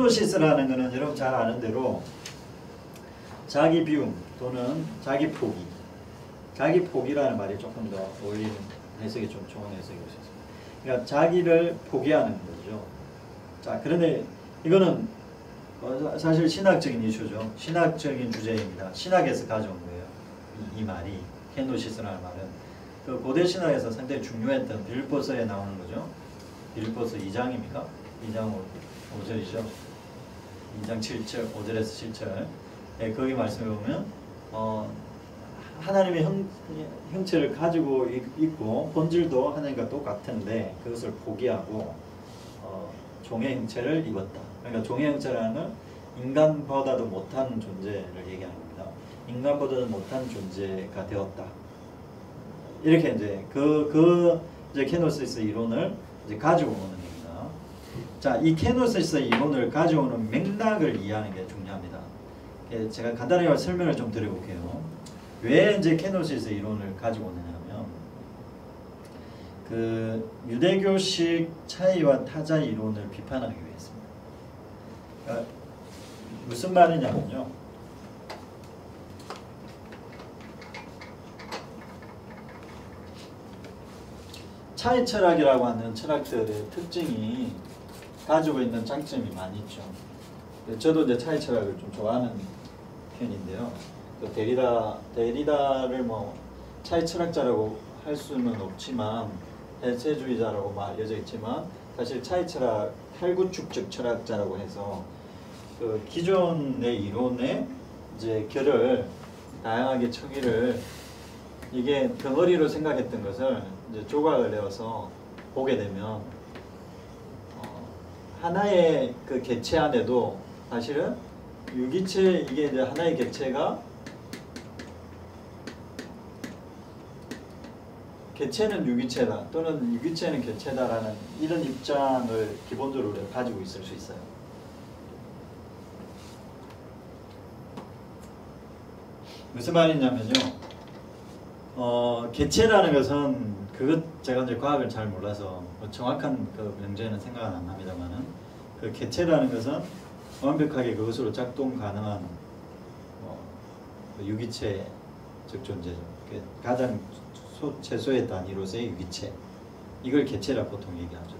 케노시스라는 것은 여러분 잘 아는 대로 자기 비움 또는 자기 포기. 자기 포기라는 말이 조금 더 어울리는 해석이 좀 좋은 해석이 있습니다. 그러니까 자기를 포기하는 거죠. 자, 그런데 이거는 사실 신학적인 이슈죠. 신학적인 주제입니다. 신학에서 가져온 거예요. 이 말이 케노시스라는 말은 그 고대 신학에서 상당히 중요했던 빌립보서에 나오는 거죠. 빌립보서 2장입니까? 2장 5절이죠. 2장 7절, 5절에서 7절. 네, 거기 말씀해 보면 하나님의 형체를 가지고 있고 본질도 하나님과 똑같은데 그것을 포기하고 종의 형체를 입었다. 그러니까 종의 형체라는 건 인간보다도 못한 존재를 얘기하는 겁니다. 인간보다도 못한 존재가 되었다. 이렇게 이제 이제 케노시스 이론을 이제 가지고 오는 겁니다. 자, 이 케노시스 이론을 가져오는 맥락을 이해하는 게 중요합니다. 제가 간단하게 설명을 좀 드려볼게요. 왜 이제 케노시스 이론을 가지고 오느냐면 그 유대교식 차이와 타자 이론을 비판하기 위해서입니다. 그러니까 무슨 말이냐면요. 차이 철학이라고 하는 철학들의 특징이 가지고 있는 장점이 많이 있죠. 저도 이제 차이 철학을 좀 좋아하는 편인데요. 또 데리다를 뭐 차이 철학자라고 할 수는 없지만 대체주의자라고 알려져 있지만 사실 차이 철학 탈구축적 철학자라고 해서 그 기존의 이론의 이제 결을 다양하게 처리를 이게 덩어리로 생각했던 것을 이제 조각을 내어서 보게 되면 하나의 그 객체 안에도 사실은 유기체 이게 이제 하나의 객체가 객체는 유기체다 또는 유기체는 객체다라는 이런 입장을 기본적으로 우리가 가지고 있을 수 있어요. 무슨 말이냐면요. 객체라는 것은 제가 이제 과학을 잘 몰라서 정확한 그 명제는 생각은 안 납니다만은 그 객체라는 것은 완벽하게 그것으로 작동 가능한 유기체적 존재죠. 가장 최소의 단위로서의 유기체. 이걸 객체라 보통 얘기하죠.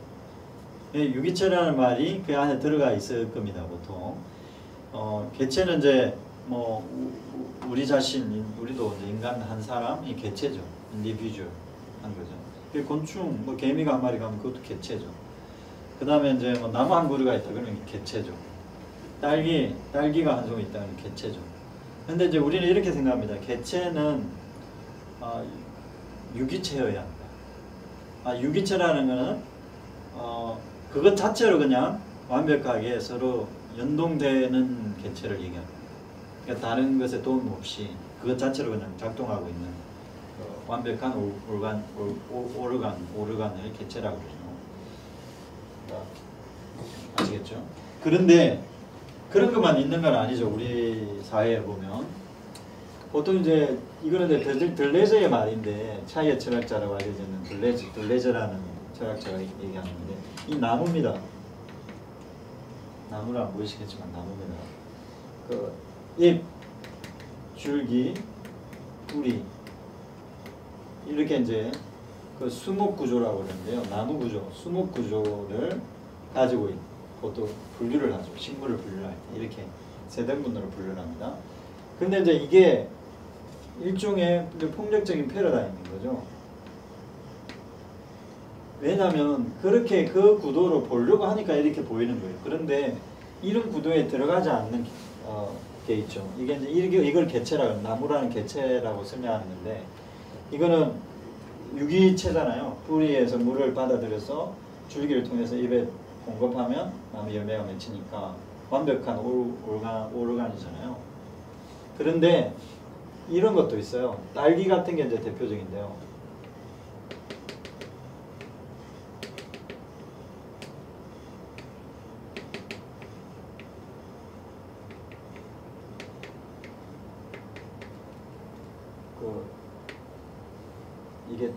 유기체라는 말이 그 안에 들어가 있을 겁니다. 보통 객체는 이제 뭐 우리 자신, 우리도 이제 인간 한 사람이 객체죠. 인디비주얼 한 거죠. 곤충, 뭐 개미가 한 마리 가면 그것도 객체죠. 그 다음에 이제 뭐 나무 한 그루가 있다 그러면 객체죠. 딸기가 한 송이 있다 그러면 객체죠. 근데 이제 우리는 이렇게 생각합니다. 객체는 유기체여야 한다. 유기체라는 거는 그것 자체로 그냥 완벽하게 서로 연동되는 객체를 얘기합니다. 그러니까 다른 것에 도움 없이 그것 자체로 그냥 작동하고 있는 완벽한 오르간을 객체라고 그러죠. 아시겠죠? 그런데 그런 것만 있는 건 아니죠. 우리 사회에 보면 보통 이제 이거는 이제 들레저의 말인데 차이의 철학자라고 알려지는 들레저라는 철학자가 얘기하는 건데 이 나무입니다. 나무를 안 보이시겠지만 나무입니다. 그 잎, 줄기, 뿌리 이렇게 이제 그 수목 구조라고 그러는데요. 나무 구조, 수목 구조를 가지고 보통 분류를 하죠. 식물을 분류할 때 이렇게 세 등분으로 분류를 합니다. 근데 이제 이게 일종의 폭력적인 패러다임인 거죠. 왜냐하면 그렇게 그 구도로 보려고 하니까 이렇게 보이는 거예요. 그런데 이런 구도에 들어가지 않는 게 있죠. 이게 이제 이걸 객체라고, 나무라는 객체라고 설명하는 건데 이거는 유기체잖아요. 뿌리에서 물을 받아들여서 줄기를 통해서 입에 공급하면 나무 열매가 맺히니까 완벽한 오르간이잖아요. 그런데 이런 것도 있어요. 딸기 같은 게 이제 대표적인데요.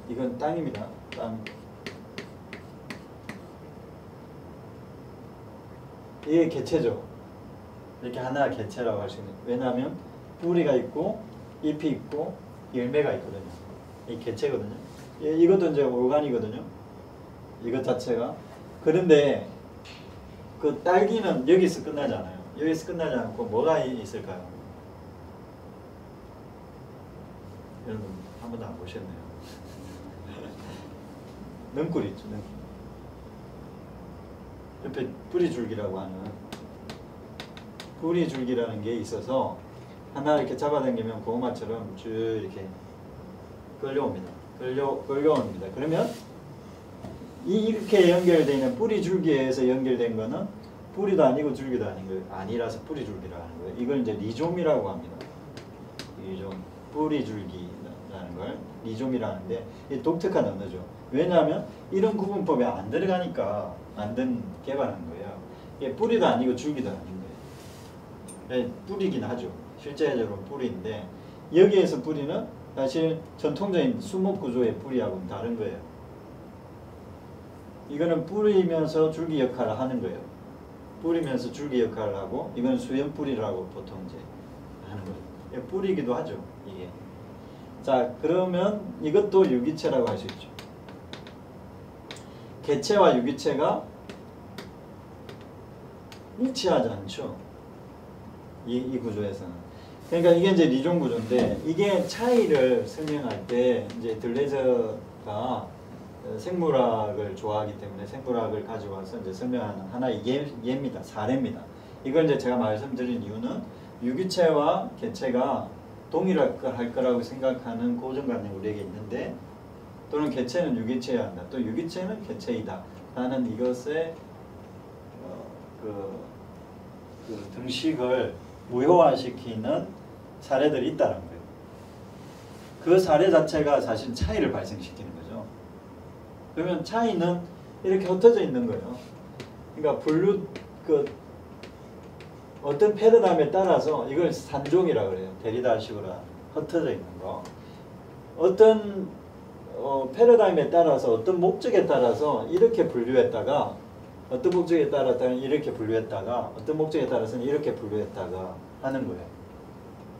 이건 땅입니다. 땅. 이게 개체죠. 이렇게 하나 개체라고 할 수 있는. 왜냐하면 뿌리가 있고 잎이 있고 열매가 있거든요. 이 개체거든요. 이것도 이제 오르간이거든요. 이것 자체가. 그런데 그 딸기는 여기서 끝나잖아요. 여기서 끝나지 않고 뭐가 있을까요? 여러분 한 번도 안 보셨네요. 능꿀이 있죠. 능꿀. 옆에 뿌리줄기라고 하는 뿌리줄기라는 게 있어서 하나 이렇게 잡아당기면 고구마처럼 쭉 이렇게 끌려옵니다. 끌려옵니다. 그러면 이렇게 연결되어 있는 뿌리줄기에서 연결된 거는 뿌리도 아니고 줄기도 아니라서 뿌리줄기라는 거예요. 이걸 이제 리좀이라고 합니다. 리좀, 뿌리줄기라는 걸 리좀이라는데 이 독특한 언어죠. 왜냐하면 이런 구분법에 안 들어가니까 개발한 거예요. 이게 뿌리도 아니고 줄기도 아닌 거예요. 뿌리긴 하죠. 실제적으로 뿌리인데 여기에서 뿌리는 사실 전통적인 수목구조의 뿌리하고는 다른 거예요. 이거는 뿌리면서 줄기 역할을 하는 거예요. 뿌리면서 줄기 역할을 하고 이건 수연뿌리라고 보통 이제 하는 거예요. 뿌리기도 하죠. 이게. 자, 그러면 이것도 유기체라고 할 수 있죠. 개체와 유기체가 일치하지 않죠. 이 구조에서는. 그러니까 이게 이제 리좀 구조인데 이게 차이를 설명할 때 이제 들레저가 생물학을 좋아하기 때문에 생물학을 가지고 와서 이제 설명하는 하나의 예입니다. 사례입니다. 이걸 이제 제가 말씀드린 이유는 유기체와 개체가 동일할 거라고 생각하는 고정관념이 우리에게 있는데 또는 개체는 유기체여야 한다. 또 유기체는 개체이다. 라는 이것의 그 등식을 무효화시키는 사례들이 있다는 거예요. 그 사례 자체가 사실 차이를 발생시키는 거죠. 그러면 차이는 이렇게 흩어져 있는 거예요. 그러니까 어떤 패러다임에 따라서 이걸 산종이라고 그래요. 데리다식으로 흩어져 있는 거. 어떤 패러다임에 따라서 어떤 목적에 따라서 이렇게 분류했다가 어떤 목적에 따라서는 이렇게 분류했다가 어떤 목적에 따라서는 이렇게 분류했다가 하는 거예요.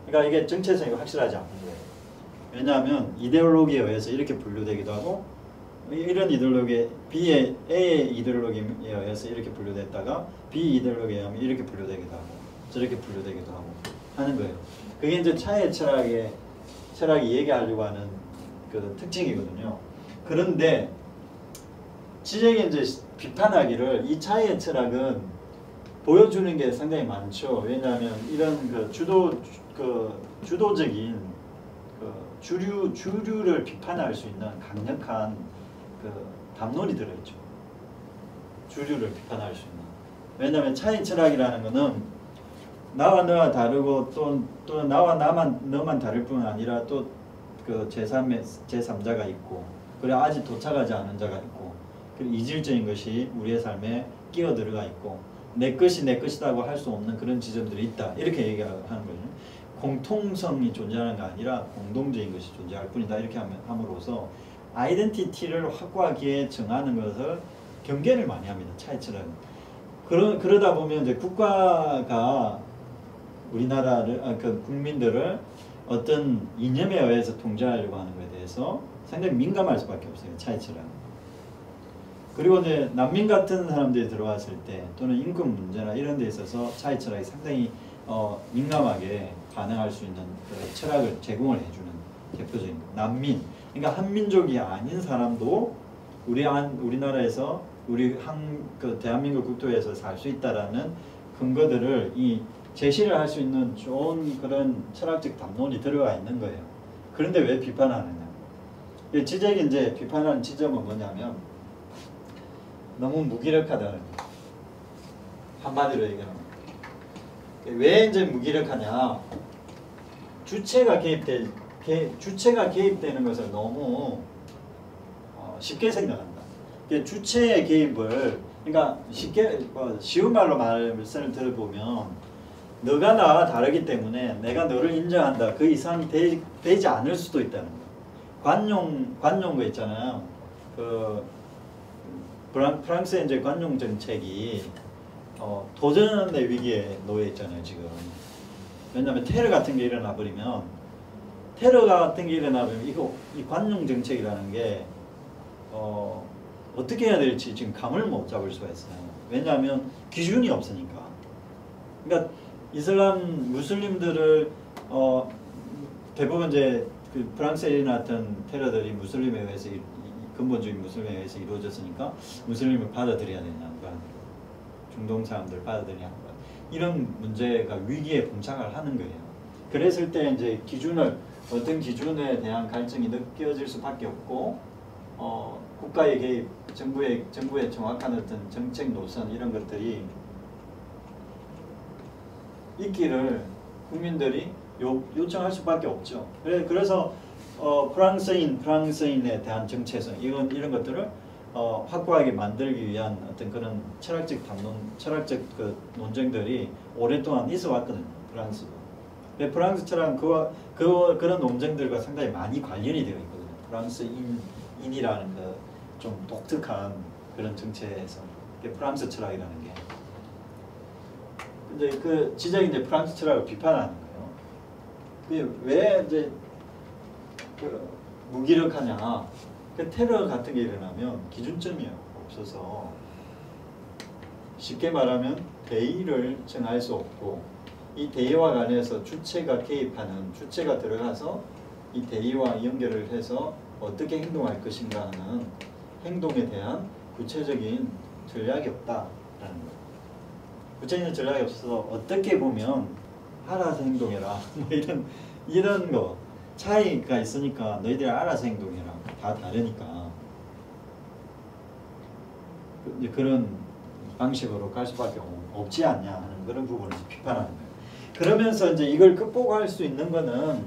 그러니까 이게 정체성이 확실하지 않는 거예요. 왜냐하면 이데올로기에 의해서 이렇게 분류되기도 하고 이런 이데올로기 A의 이데올로기에 의해서 이렇게 분류됐다가 B 이데올로기에 의하면 이렇게 분류되기도 하고 저렇게 분류되기도 하고 하는 거예요. 그게 이제 차의 철학이 얘기하려고 하는 그 특징이거든요. 그런데 지적이 이제 비판하기를 이 차의 철학은 보여주는 게 상당히 많죠. 왜냐하면 이런 주도적인 주류를 비판할 수 있는 강력한 담론이 들어있죠. 주류를 비판할 수 있는. 왜냐하면 차의 철학이라는 것은 나와 너와 다르고 또 나와 너만 다를 뿐 아니라 또 그 제3자가 있고 그래 아직 도착하지 않은 자가 있고 그리고 이질적인 것이 우리의 삶에 끼어 들어가 있고 내 것이 내 것이라고 할 수 없는 그런 지점들이 있다. 이렇게 얘기하는 거죠. 공통성이 존재하는 게 아니라 공동적인 것이 존재할 뿐이다. 이렇게 함으로써 아이덴티티를 확고하게 정하는 것을 경계를 많이 합니다. 차의 철학은. 그러다 보면 이제 국가가 우리나라를 국민들을 어떤 이념에 의해서 통제하려고 하는 것에 대해서 상당히 민감할 수밖에 없어요. 차의 철학은. 그리고 이제 난민 같은 사람들이 들어왔을 때 또는 인권 문제나 이런 데 있어서 차의 철학이 상당히 민감하게 반응할 수 있는 그 철학을 제공을 해주는 대표적인 난민. 그러니까 한민족이 아닌 사람도 우리나라에서 대한민국 국토에서 살 수 있다라는 근거들을 제시를 할 수 있는 좋은 그런 철학적 담론이 들어가 있는 거예요. 그런데 왜 비판하느냐? 지적이 이제 비판하는 지점은 뭐냐면 너무 무기력하다는 거예요. 한마디로 얘기하면 왜 이제 무기력하냐? 주체가 개입되는 것을 너무 쉽게 생각한다. 주체의 개입을 그러니까 쉬운 말로 말씀을 들어보면 너가 나와 다르기 때문에 내가 너를 인정한다. 그 이상이 되지 않을 수도 있다는 거예요. 관용 거 있잖아요. 프랑스의 이제 관용 정책이 도전의 위기에 놓여 있잖아요 지금. 왜냐하면 테러 같은 게 일어나 버리면 이 관용 정책이라는 게 어떻게 해야 될지 지금 감을 못 잡을 수가 있어요. 왜냐하면 기준이 없으니까. 그러니까 이슬람 무슬림들을 대부분 이제 그 프랑스에 일어났던 테러들이 무슬림에 의해서 근본적인 무슬림에 의해서 이루어졌으니까 무슬림을 받아들여야 되냐, 중동 사람들 받아들여야 하는 거 이런 문제가 위기에 봉착을 하는 거예요. 그랬을 때 이제 어떤 기준에 대한 갈증이 느껴질 수밖에 없고 국가의 개입, 정부의 정확한 어떤 정책 노선 이런 것들이 있기를 국민들이 요청할 수밖에 없죠. 그래서 프랑스인에 대한 정체성 이런 것들을 확고하게 만들기 위한 어떤 그런 철학적 그 논쟁들이 오랫동안 있어 왔거든요. 프랑스도. 프랑스 철학은 그런 논쟁들과 상당히 많이 관련이 되어 있거든요. 프랑스인이라는 그 좀 독특한 그런 정체성, 프랑스 철학이라는 게. 근데 그 지적이 이제 프랑스 철학을 비판하는 거예요. 왜 이제 그 무기력하냐? 그 테러 같은 게 일어나면 기준점이 없어서 쉽게 말하면 대의를 정할 수 없고 이 대의와 관해서 주체가 들어가서 이 대의와 연결을 해서 어떻게 행동할 것인가 하는 행동에 대한 구체적인 전략이 없다라는 거예요. 구체적인 전략이 없어서 어떻게 보면 알아서 행동해라 뭐 이런 거 차이가 있으니까 너희들이 알아서 행동해라 다 다르니까 그런 방식으로 갈 수밖에 없지 않냐 하는 그런 부분을 비판하는 거예요. 그러면서 이제 이걸 극복할 수 있는 거는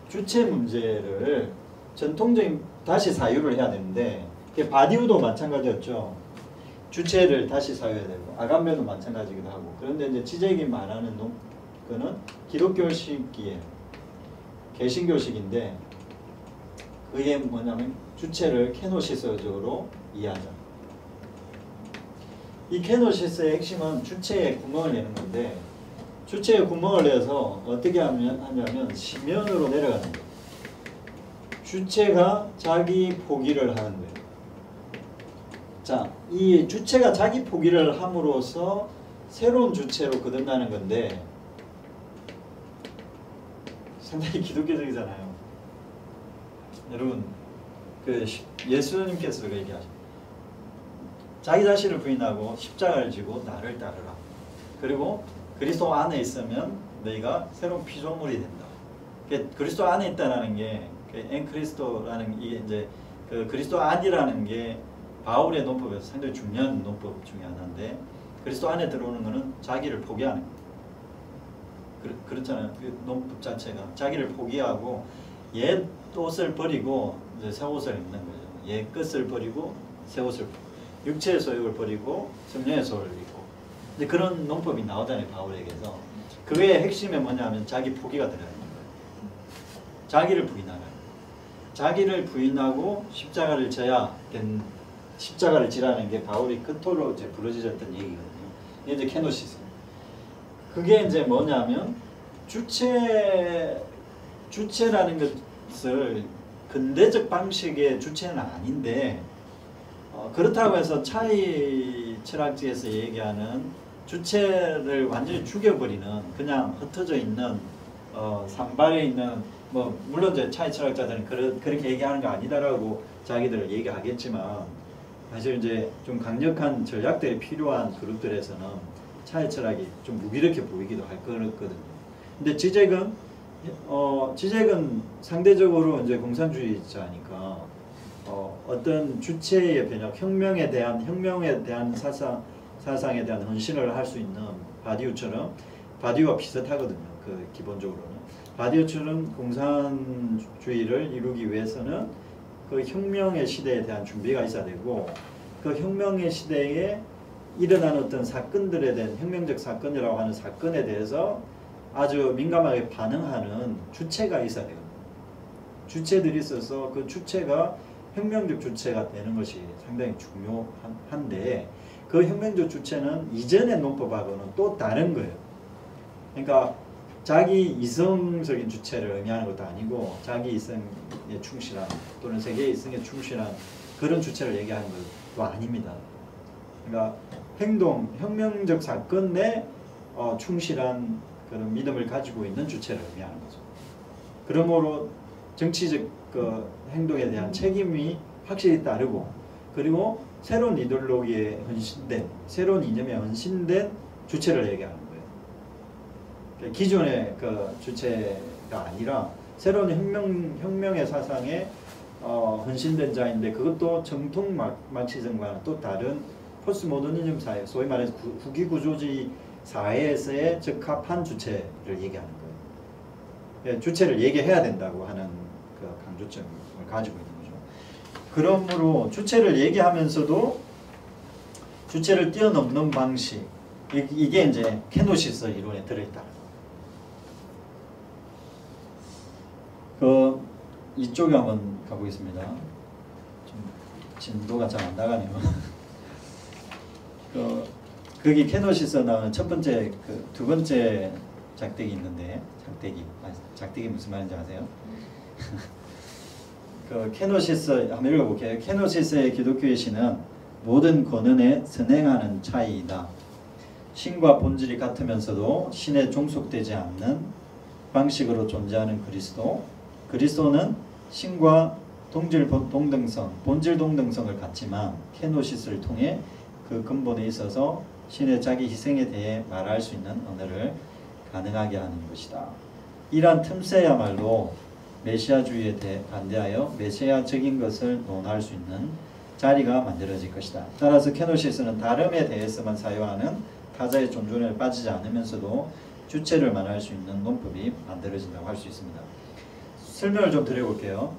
주체 문제를 전통적인 다시 사유를 해야 되는데 바디우도 마찬가지였죠. 주체를 다시 사유해야 되고 아간베도 마찬가지기도 하고 그런데 이제 지적이 말하는 거는 기독교식이에요. 개신교식인데 그게 뭐냐면 주체를 케노시스적으로 이해하자. 이 케노시스의 핵심은 주체에 구멍을 내는 건데 주체에 구멍을 내서 어떻게 하냐면 심연으로 내려가는 거예요. 주체가 자기 포기를 하는 거예요. 자, 이 주체가 자기 포기를 함으로써 새로운 주체로 거듭나는 건데 상당히 기독교적이잖아요. 여러분, 그 예수님께서 얘기하죠. 자기 자신을 부인하고 십자가를 지고 나를 따르라. 그리고 그리스도 안에 있으면 너희가 새로운 피조물이 된다. 그리스도 안에 있다라는 게 엔크리스토라는 이게 이제 그 그리스도 안이라는 게 바울의 논법에서 상당히 중요한 논법 중에 하나인데 그리스도 안에 들어오는 것은 자기를 포기하는 거예요. 그렇잖아요. 그 논법 자체가 자기를 포기하고 옛 옷을 버리고 이제 새 옷을 입는 거죠. 옛 것을 버리고 새 옷을 육체의 소욕을 버리고 성령의 소욕을 입고 이제 그런 논법이 나오잖아요. 바울에게서 그의 핵심이 뭐냐면 자기 포기가 들어가는 거예요. 자기를 부인하라. 자기를 부인하고 십자가를 져야 된 십자가를 지라는 게 바울이 그토록 이제 부르짖었던 얘기거든요. 이게 이제 케노시스. 그게 이제 뭐냐면 주체라는 것을 근대적 방식의 주체는 아닌데 그렇다고 해서 차이 철학지에서 얘기하는 주체를 완전히 죽여버리는 그냥 흩어져 있는 산발에 있는 뭐 물론 이제 차이 철학자들은 그렇게 얘기하는 거 아니다라고 자기들 얘기하겠지만 사실 이제 좀 강력한 전략들이 필요한 그룹들에서는 차이 철학이 좀 무기력해 보이기도 할 거거든요. 근데 지젝은 상대적으로 이제 공산주의자니까 어떤 주체의 변혁, 혁명에 대한 사상에 대한 헌신을 할 수 있는 바디우처럼 바디우와 비슷하거든요. 그 기본적으로는 바디우처럼 공산주의를 이루기 위해서는 그 혁명의 시대에 대한 준비가 있어야 되고 그 혁명의 시대에 일어난 어떤 사건들에 대한 혁명적 사건이라고 하는 사건에 대해서 아주 민감하게 반응하는 주체가 있어야 되거든요. 주체들이 있어서 그 주체가 혁명적 주체가 되는 것이 상당히 중요한데 그 혁명적 주체는 이전의 논법하고는 또 다른 거예요. 그러니까 자기 이성적인 주체를 의미하는 것도 아니고 자기 이성에 충실한 또는 세계 이성에 충실한 그런 주체를 얘기하는 것도 아닙니다. 그러니까 행동, 혁명적 사건 내 충실한 그런 믿음을 가지고 있는 주체를 의미하는 거죠. 그러므로 정치적 그 행동에 대한 책임이 확실히 따르고, 그리고 새로운 이데올로기에 헌신된, 새로운 이념에 헌신된 주체를 얘기하는 거예요. 기존의 그 주체가 아니라 새로운 혁명의 사상에 헌신된 자인데, 그것도 정통 마르크시즘과는 또 다른 포스트모더니즘 사회, 소위 말해서 후기구조주의 사회에서의 적합한 주체를 얘기하는 거예요. 주체를 얘기해야 된다고 하는 그 강조점을 가지고 있는 거죠. 그러므로 주체를 얘기하면서도 주체를 뛰어넘는 방식, 이게 이제 케노시스 이론에 들어있다. 이쪽에 한번 가보겠습니다. 좀 진도가 잘 안 나가네요. 거기 케노시스 나오는 첫 번째, 두 번째 작대기 있는데, 작대기 무슨 말인지 아세요? 케노시스 한번 읽어볼게요. 케노시스의 기독교의 신은 모든 권한에 선행하는 차이이다. 신과 본질이 같으면서도 신에 종속되지 않는 방식으로 존재하는 그리스도는 신과 본질 동등성을 갖지만 케노시스를 통해 그 근본에 있어서 신의 자기 희생에 대해 말할 수 있는 언어를 가능하게 하는 것이다. 이러한 틈새야말로 메시아주의에 반대하여 메시아적인 것을 논할 수 있는 자리가 만들어질 것이다. 따라서 케노시스는 다름에 대해서만 사유하는 타자의 존존에 빠지지 않으면서도 주체를 말할 수 있는 논법이 만들어진다고 할 수 있습니다. 설명을 좀 드려볼게요.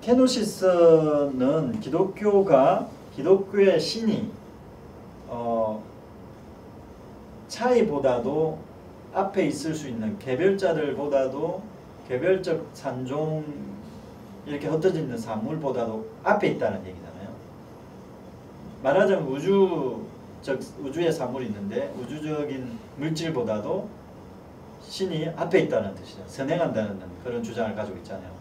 케노시스는 기독교의 신이 차이보다도 앞에 있을 수 있는 개별자들보다도 개별적 산종 이렇게 흩어져 있는 사물보다도 앞에 있다는 얘기잖아요. 말하자면 우주의 사물이 있는데 우주적인 물질보다도 신이 앞에 있다는 뜻이죠. 선행한다는 그런 주장을 가지고 있잖아요.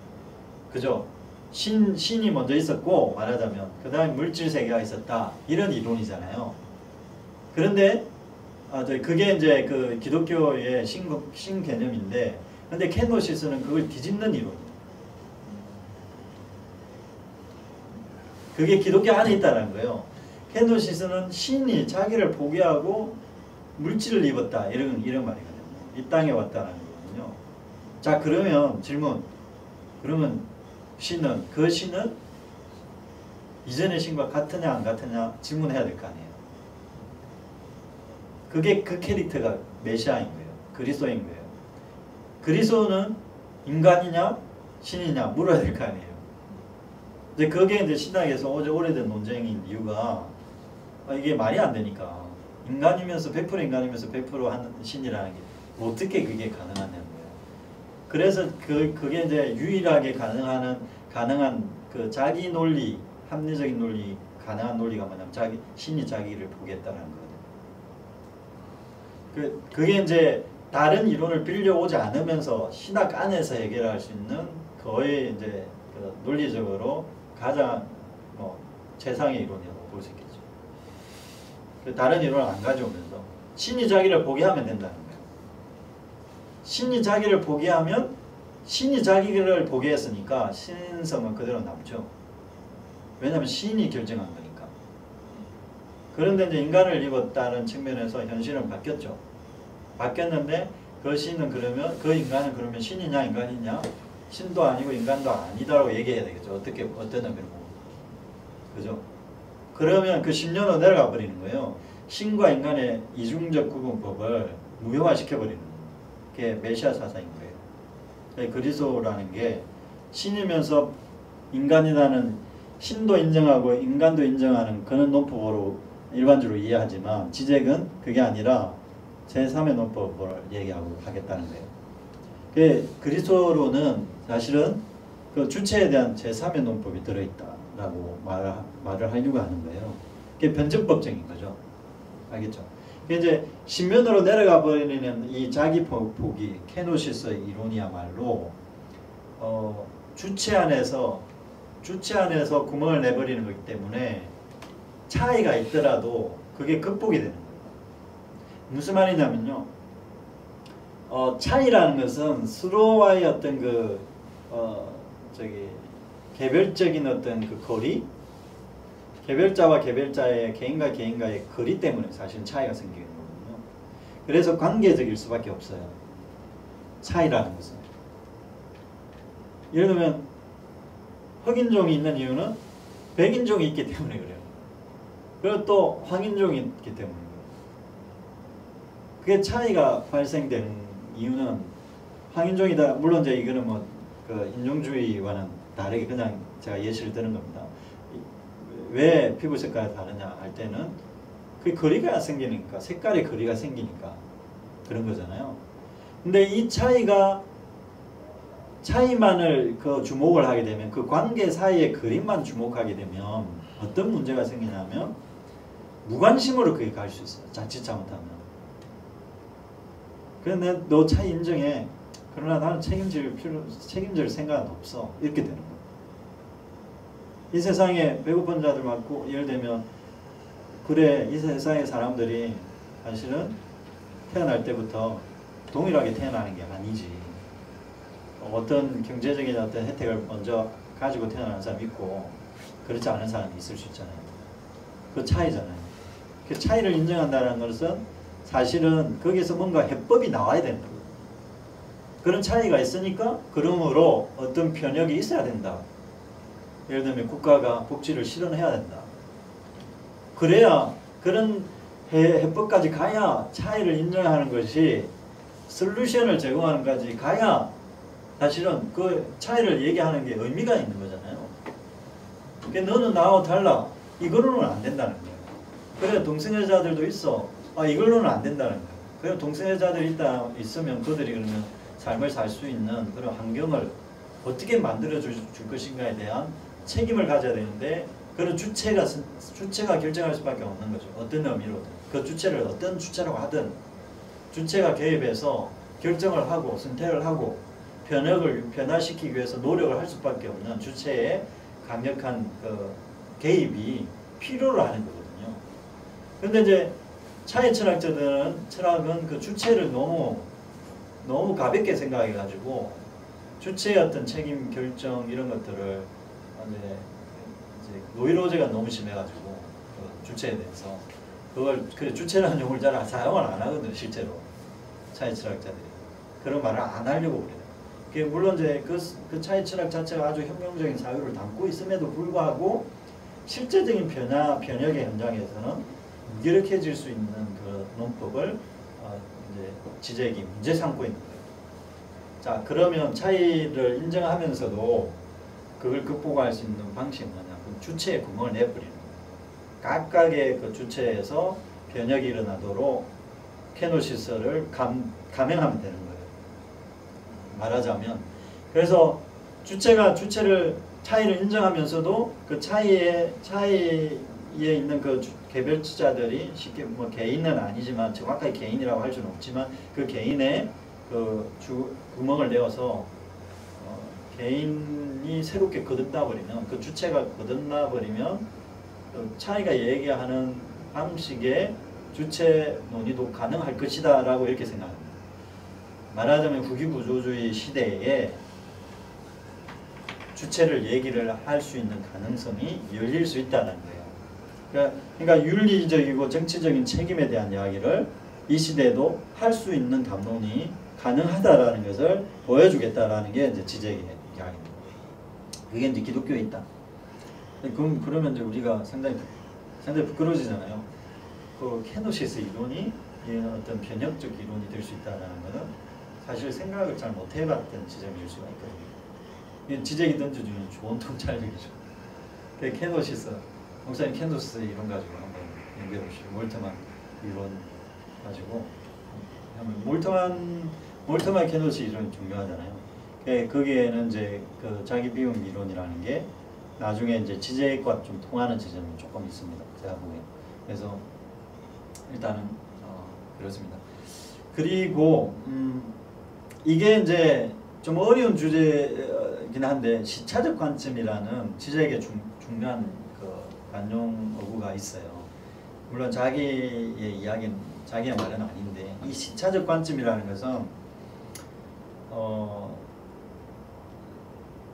그죠? 신이 먼저 있었고, 말하자면 그 다음에 물질 세계가 있었다, 이런 이론이잖아요. 그런데 그게 이제 그 기독교의 신 개념인데, 근데 케노시스는 그걸 뒤집는 이론이에요. 그게 기독교 안에 있다는 거예요. 케노시스는 신이 자기를 포기하고 물질을 입었다, 이런 말이거든요. 이 땅에 왔다는 거거든요. 자, 그러면 질문. 그러면 그 신은 이전의 신과 같으냐 안 같으냐 질문해야 될 거 아니에요. 그게 그 캐릭터가 메시아인 거예요. 그리스도인 거예요. 그리스도는 인간이냐 신이냐 물어야 될 거 아니에요. 근데 그게 이제 신학에서 오래된 논쟁인 이유가 이게 말이 안 되니까, 인간이면서 100% 인간이면서 100% 하는 신이라는 게 어떻게 그게 가능하냐는 거예요. 그래서 그게 이제 유일하게 가능한 그 자기 논리, 합리적인 논리, 가능한 논리가 뭐냐면 신이 자기를 보겠다는 거거든요. 그게 이제 다른 이론을 빌려오지 않으면서 신학 안에서 해결할 수 있는 거의 이제 그 논리적으로 가장 최상의 이론이라고 볼 수 있겠죠. 다른 이론을 안 가져오면서 신이 자기를 포기하면 된다는 거예요. 신이 자기를 포기하면 신이 자기를 포기했으니까 신성은 그대로 남죠. 왜냐하면 신이 결정한 거니까. 그런데 이제 인간을 입었다는 측면에서 현실은 바뀌었죠. 바뀌었는데 그 신은 그러면, 그 인간은 그러면 신이냐 인간이냐, 신도 아니고 인간도 아니다라고 얘기해야 되겠죠. 어떤 의미로 보면. 그죠? 그러면 그 신념으로 내려가 버리는 거예요. 신과 인간의 이중적 구분법을 무효화시켜버리는 게 메시아 사상인 거예요. 그리스도라는 게 신이면서 인간이라는, 신도 인정하고 인간도 인정하는 그런 논법으로 일반적으로 이해하지만, 지적은 그게 아니라 제3의 논법을 얘기하고 하겠다는 거예요. 그리스도로는 사실은 그 주체에 대한 제3의 논법이 들어있다라고 말을 하려고 하는 거예요. 그게 변증법적인 거죠. 알겠죠? 이제 신면으로 내려가 버리는 이 자기 포기 케노시스 이론이야말로 주체 안에서 구멍을 내버리는 거기 때문에 차이가 있더라도 그게 극복이 되는 거예요. 무슨 말이냐면요. 차이라는 것은 서로와의 어떤 개별적인 어떤 그 거리, 개별자와 개별자의 개인과 개인과의 거리 때문에 사실 차이가 생기는 거거든요. 그래서 관계적일 수밖에 없어요. 차이라는 것은. 예를 들면 흑인종이 있는 이유는 백인종이 있기 때문에 그래요. 그리고 또 황인종이 있기 때문에 그래요. 그게 차이가 발생되는 이유는 황인종이다. 물론 이제 이거는 뭐 그 인종주의와는 다르게 그냥 제가 예시를 드는 겁니다. 왜 피부 색깔이 다르냐 할 때는 그 거리가 생기니까, 색깔의 거리가 생기니까 그런 거잖아요. 근데 이 차이만을 주목을 하게 되면, 그 관계 사이의 거리만 주목하게 되면 어떤 문제가 생기냐면 무관심으로 그게 갈 수 있어요. 자칫 잘못하면. 그런데 너 차이 인정해. 그러나 나는 책임질 생각은 없어. 이렇게 되는 거예요. 이 세상에 배고픈 자들 많고, 예를 들면 그래, 이 세상의 사람들이 사실은 태어날 때부터 동일하게 태어나는 게 아니지. 어떤 경제적인 어떤 혜택을 먼저 가지고 태어나는 사람이 있고 그렇지 않은 사람이 있을 수 있잖아요. 그 차이잖아요. 그 차이를 인정한다는 것은 사실은 거기에서 뭔가 해법이 나와야 되는 거예요. 그런 차이가 있으니까 그러므로 어떤 변혁이 있어야 된다. 예를 들면 국가가 복지를 실현해야 된다. 그래야 그런 해법까지 가야 차이를 인정하는 것이 솔루션을 제공하는 것까지 가야 사실은 그 차이를 얘기하는 게 의미가 있는 거잖아요. 그러니까 너는 나하고 달라. 이걸로는 안 된다는 거예요. 그래 동성애자들도 있어. 이걸로는 안 된다는 거예요. 그래 동성애자들이 있으면 그들이 그러면 삶을 살 수 있는 그런 환경을 어떻게 만들어 줄 것인가에 대한 책임을 가져야 되는데, 그런 주체가 결정할 수밖에 없는 거죠. 어떤 의미로든. 그 주체를 어떤 주체라고 하든 주체가 개입해서 결정을 하고 선택을 하고 변화시키기 위해서 노력을 할 수밖에 없는 주체의 강력한 개입이 필요로 하는 거거든요. 그런데 이제 차이 철학은 그 주체를 너무 가볍게 생각해가지고 주체의 어떤 책임 결정 이런 것들을 이제 노이로제가 너무 심해가지고 그 주체에 대해서 그래 주체라는 용어를 잘 사용을 안 하거든요. 실제로 차이 철학자들이 그런 말을 안 하려고 그래요. 물론 이제 그 차이 철학 자체가 아주 혁명적인 사유를 담고 있음에도 불구하고 실제적인 변혁의 현장에서는 무기력해질 수 있는 그 논법을 이제 문제 삼고 있는 거예요. 자, 그러면 차이를 인정하면서도 그걸 극복할 수 있는 방식은 뭐냐? 주체의 구멍을 내버리는 거예요. 각각의 그 주체에서 변혁이 일어나도록 케노시스를 감행하면 되는 거예요. 말하자면, 그래서 차이를 인정하면서도 그 차이에 있는 그 개별자들이 쉽게 뭐 개인은 아니지만 정확하게 개인이라고 할 수는 없지만 그 개인의 그 구멍을 내어서 개인이 새롭게 거듭나 버리면, 그 주체가 거듭나 버리면 그 차이가 얘기하는 방식의 주체 논의도 가능할 것이다 라고 이렇게 생각합니다. 말하자면 후기구조주의 시대에 주체를 얘기를 할 수 있는 가능성이 열릴 수 있다는 거예요. 그러니까 윤리적이고 정치적인 책임에 대한 이야기를 이 시대에도 할 수 있는 담론이 가능하다라는 것을 보여주겠다라는 게 이제 지적의 이야기입니다. 그게 이제 기독교에 있다. 그러면 이제 우리가 상당히 부끄러워지잖아요. 그 케노시스 이론이 어떤 변혁적 이론이 될 수 있다는 것은 사실 생각을 잘 못 해봤던 지점일 수가 있거든요. 지적이 던져주는 좋은 통찰력이죠. 케노시스, 목사님 케노시스 이론 가지고 한번 연구해 보시죠. 몰트만 이론 가지고 몰트만 케노시스 이론이 중요하잖아요. 거기에는 이제 그 자기 비용 이론이라는 게 나중에 이제 지적과 좀 통하는 지점이 조금 있습니다. 제가 보기엔. 그래서 일단은 그렇습니다. 그리고 이게 이제 좀 어려운 주제이긴 한데 시차적 관점이라는 지적의 중요한 그 관용 어구가 있어요. 물론 자기의 이야기는 자기의 말은 아닌데 이 시차적 관점이라는 것은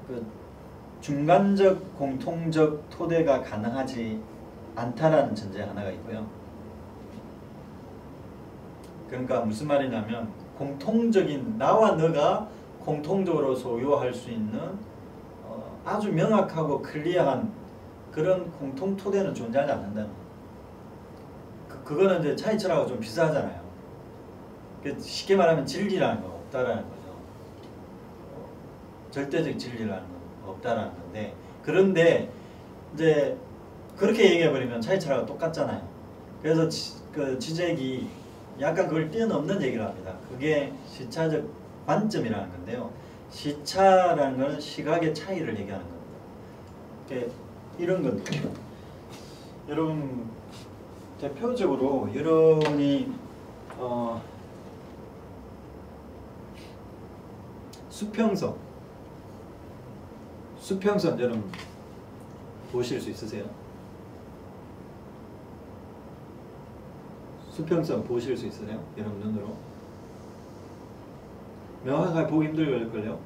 그 중간적 공통적 토대가 가능하지 않다라는 전제 하나가 있고요. 그러니까 무슨 말이냐면 공통적인 나와 너가 공통적으로 소유할 수 있는 아주 명확하고 클리어한 그런 공통 토대는 존재하지 않는다는 그거는 이제 차이철하고 좀 비슷하잖아요. 쉽게 말하면 진리라는 건 없다라는 거죠. 절대적 진리라는 건 없다라는 건데 그런데 이제 그렇게 얘기해버리면 차이철하고 똑같잖아요. 그래서 그 지적이 약간 그걸 뛰어넘는 얘기를 합니다. 그게 시차적 관점이라는 건데요. 시차라는 것은 시각의 차이를 얘기하는 겁니다. 이런 건데요. 여러분 대표적으로 여러분이 수평선 여러분 보실 수 있으세요? 수평선 보실 수 있으세요? 여러분 눈으로? 명확하게 보기 힘들걸요?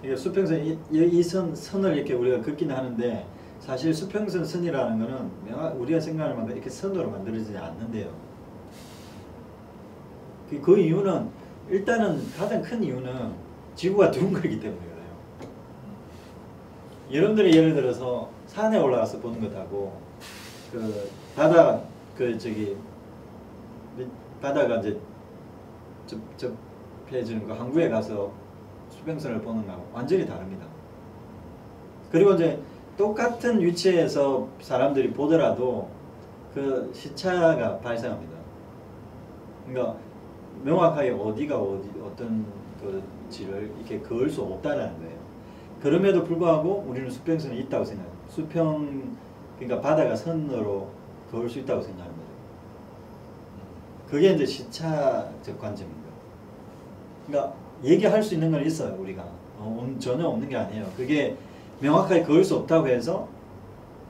이게 수평선 이 선을 이렇게 우리가 긋기는 하는데 사실 수평선 선이라는 거는 우리가 생각할 만큼 이렇게 선으로 만들어지지 않는데요. 그 이유는 일단은 가장 큰 이유는 지구가 둥글기 때문에 그래요. 여러분들이 예를 들어서 산에 올라가서 보는 것하고 그 바다 바다가 이제 접해지는 그 항구에 가서 수평선을 보는 거하고 완전히 다릅니다. 그리고 이제 똑같은 위치에서 사람들이 보더라도 그 시차가 발생합니다. 그러니까 명확하게 어디가 어떤 그지를 이렇게 그을 수 없다라는 거예요. 그럼에도 불구하고 우리는 수평선이 있다고 생각해요. 그러니까 바다가 선으로 그을 수 있다고 생각하는 거예요. 그게 이제 시차적 관점입니다. 그러니까 얘기할 수 있는 건 있어요, 우리가. 전혀 없는 게 아니에요. 그게 명확하게 그을 수 없다고 해서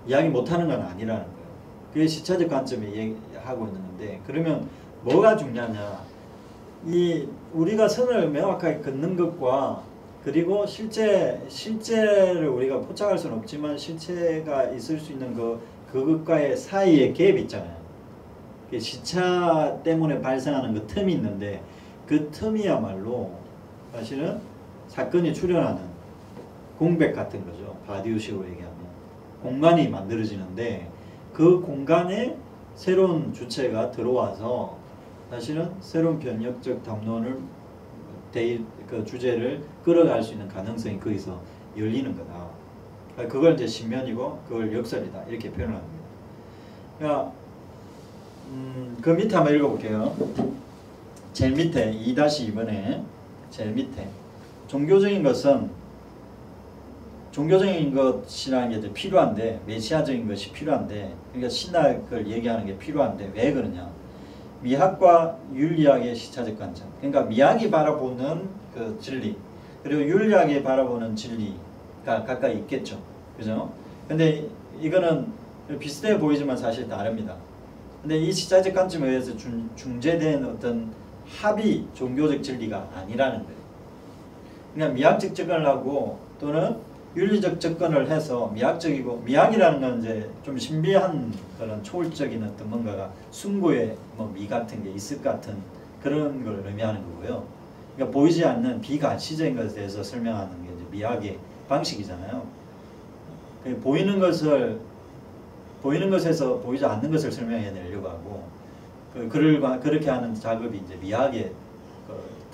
이야기 못하는 건 아니라는 거예요. 그게 시차적 관점이 얘기하고 있는 건데, 그러면 뭐가 중요하냐? 우리가 선을 명확하게 긋는 것과 그리고 실제를 우리가 포착할 수는 없지만 실체가 있을 수 있는 그것과의 사이의 갭이 있잖아요. 시차 때문에 발생하는 그 틈이 있는데 그 틈이야말로 사실은 사건이 출현하는 공백 같은 거죠. 바디우식으로 얘기하면 공간이 만들어지는데 그 공간에 새로운 주체가 들어와서 사실은 새로운 변혁적 담론을 그 주제를 끌어갈 수 있는 가능성이 거기서 열리는 거다. 그걸 이제 신면이고 그걸 역설이다 이렇게 표현을 합니다. 그러니까 그 밑에 한번 읽어볼게요. 제일 밑에 2-2번에 제일 밑에 종교적인 것이라는 게 이제 필요한데 메시아적인 것이 필요한데 그러니까 신학을 얘기하는 게 필요한데 왜 그러냐? 미학과 윤리학의 시차적 관점. 그러니까 미학이 바라보는 그 진리 그리고 윤리학이 바라보는 진리가 각각 있겠죠. 그죠? 근데 이거는 비슷해 보이지만 사실 다릅니다. 근데 이 시차적 관점에 의해서 중재된 어떤 합의 종교적 진리가 아니라는 거예요. 그러니까 미학적 접근을 하고 또는 윤리적 접근을 해서 미학적이고 미학이라는 건 이제 좀 신비한 그런 초월적인 어떤 뭔가가 숭고의 미 같은 게 있을 것 같은 그런 걸 의미하는 거고요. 그러니까 보이지 않는 비가시적인 것에 대해서 설명하는 게 이제 미학의 방식이잖아요. 보이는 것에서 보이지 않는 것을 설명해내려고 하고 그렇게 하는 작업이 이제 미학의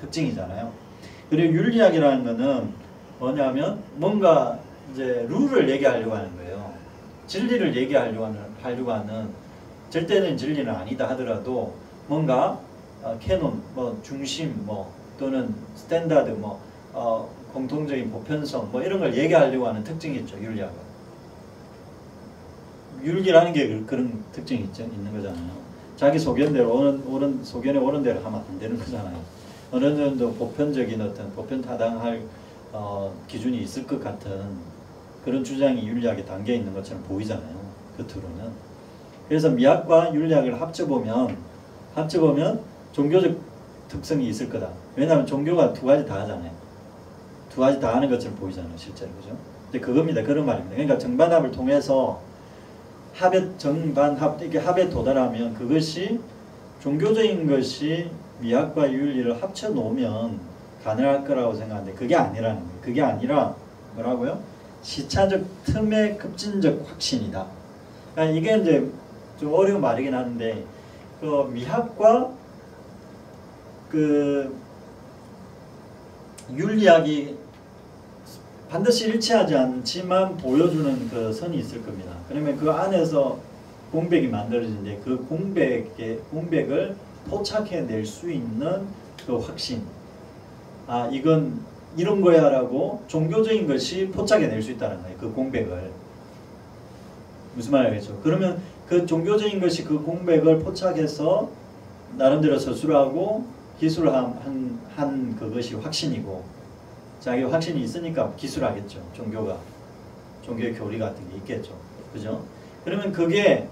특징이잖아요. 그리고 윤리학이라는 거는 뭐냐면 뭔가 이제 룰을 얘기하려고 하는 거예요. 진리를 얘기하려고 하는 절대적인 진리는 아니다 하더라도 뭔가 캐논, 중심, 또는 스탠다드, 공통적인 보편성, 이런 걸 얘기하려고 하는 특징이 있죠, 윤리학은. 율기라는 게 그런 특징이 있는 거잖아요. 자기 소견대로 소견에 오른 대로 하면 안 되는 거잖아요. 어느 정도 보편적인 어떤 보편 타당할 기준이 있을 것 같은 그런 주장이 윤리학에 담겨 있는 것처럼 보이잖아요. 겉으로는. 그래서 미학과 윤리학을 합쳐보면 종교적 특성이 있을 거다. 왜냐하면 종교가 두 가지 다 하잖아요. 두 가지 다 하는 것처럼 보이잖아요. 실제로. 그죠? 근데 그겁니다. 그런 말입니다. 그러니까 정반합을 통해서 이게 합에 도달하면 그것이 종교적인 것이 미학과 윤리를 합쳐 놓으면 가능할 거라고 생각하는데 그게 아니라는 거예요. 그게 아니라 뭐라고요? 시차적 틈의 급진적 확신이다. 그러니까 이게 이제 좀 어려운 말이긴 한데 그 미학과 그 윤리학이 반드시 일치하지 않지만 보여주는 그 선이 있을 겁니다. 그러면 그 안에서 공백이 만들어지는데 그 공백을 포착해낼 수 있는 그 확신. 아, 이건 이런 거야 라고 종교적인 것이 포착해낼 수 있다는 거예요. 그 공백을. 무슨 말이겠죠? 그러면 그 종교적인 것이 그 공백을 포착해서 나름대로 서술하고 기술한 그것이 확신이고 자기 확신이 있으니까 기술하겠죠. 종교의 교리 같은 게 있겠죠. 그죠? 그러면 그게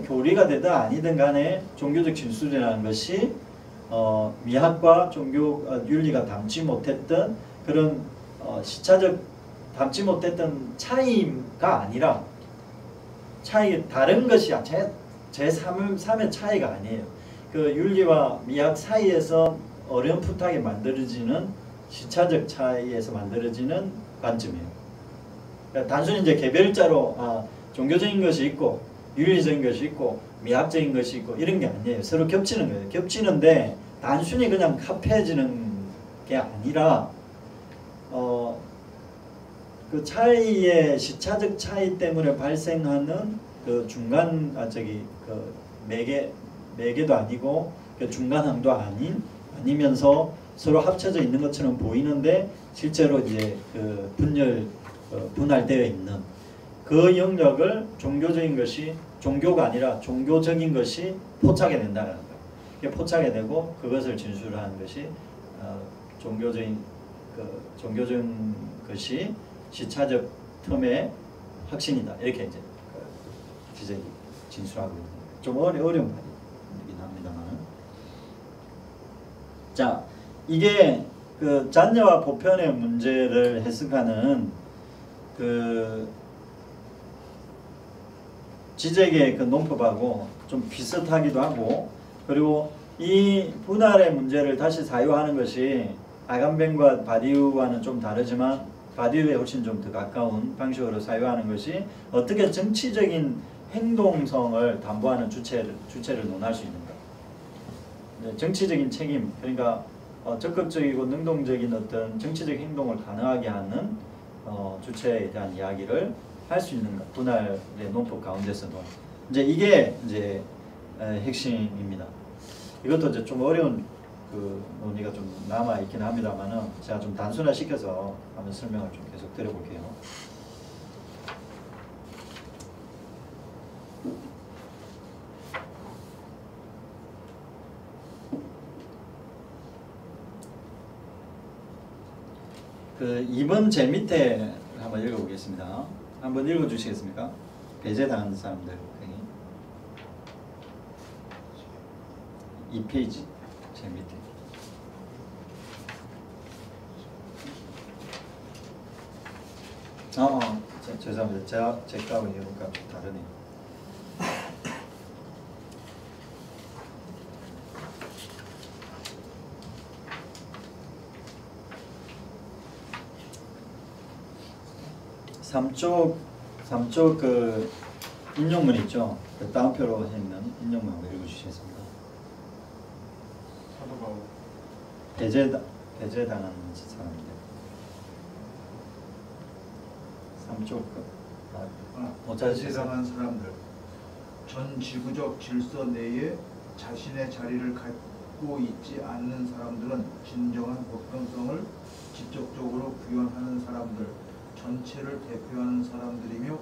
교리가 되든 아니든 간에 종교적 진술이라는 것이 미학과 윤리가 담지 못했던 그런 시차적 담지 못했던 차이가 아니라 다른 것이야. 제3의 차이가 아니에요. 그 윤리와 미학 사이에서 어렴풋하게 만들어지는 시차적 차이에서 만들어지는 관점이에요. 그러니까 단순히 이제 개별자로 종교적인 것이 있고 윤리적인 것이 있고 미학적인 것이 있고 이런 게 아니에요. 서로 겹치는 거예요. 겹치는데 단순히 그냥 합해지는 게 아니라 그 차이의 시차적 차이 때문에 발생하는 그 그 매개도 아니고 그 중간항도 아니면서 서로 합쳐져 있는 것처럼 보이는데 실제로 이제 그 분할되어 있는 그 영역을 종교가 아니라 종교적인 것이 포착해낸다는 거예요. 포착해내고 그것을 진술하는 것이 종교적인 것이 시차적 틈의 확신이다. 이렇게 이제 지적이 진술하고 있는 거예요. 좀 어려운 말이긴 합니다만. 자, 이게 그 잔여와 보편의 문제를 해석하는 그 지적의 그 논법하고 좀 비슷하기도 하고, 그리고 이 분할의 문제를 다시 사유하는 것이 아간벤과 바디우와는 좀 다르지만 바디우에 훨씬 좀 더 가까운 방식으로 사유하는 것이 어떻게 정치적인 행동성을 담보하는 주체를 논할 수 있는가. 정치적인 책임, 그러니까 적극적이고 능동적인 어떤 정치적 행동을 가능하게 하는 주체에 대한 이야기를 할 수 있는가. 분할의 논법 가운데서도 이게 이제 핵심입니다. 이것도 이제 좀 어려운 그 논의가 좀 남아 있긴 합니다만은 제가 좀 단순화시켜서 한번 설명을 좀 계속 드려볼게요. 그 2번 제 밑에 한번 읽어보겠습니다. 한번 읽어주시겠습니까? 배제당하는 사람들. 2페이지 제 밑에. 죄송합니다. 제 거하고 이거가 좀 다르네요. 삼쪽 그 인용문 있죠? 그 다운표로 있는 인용문 한번 읽어주시겠습니다. 배제당하는 사람들. 3쪽 배제당한 사람들. 전 지구적 질서 내에 자신의 자리를 갖고 있지 않는 사람들은 진정한 보편성을 직접적으로 구현하는 사람들, 전체를 대표하는 사람들이며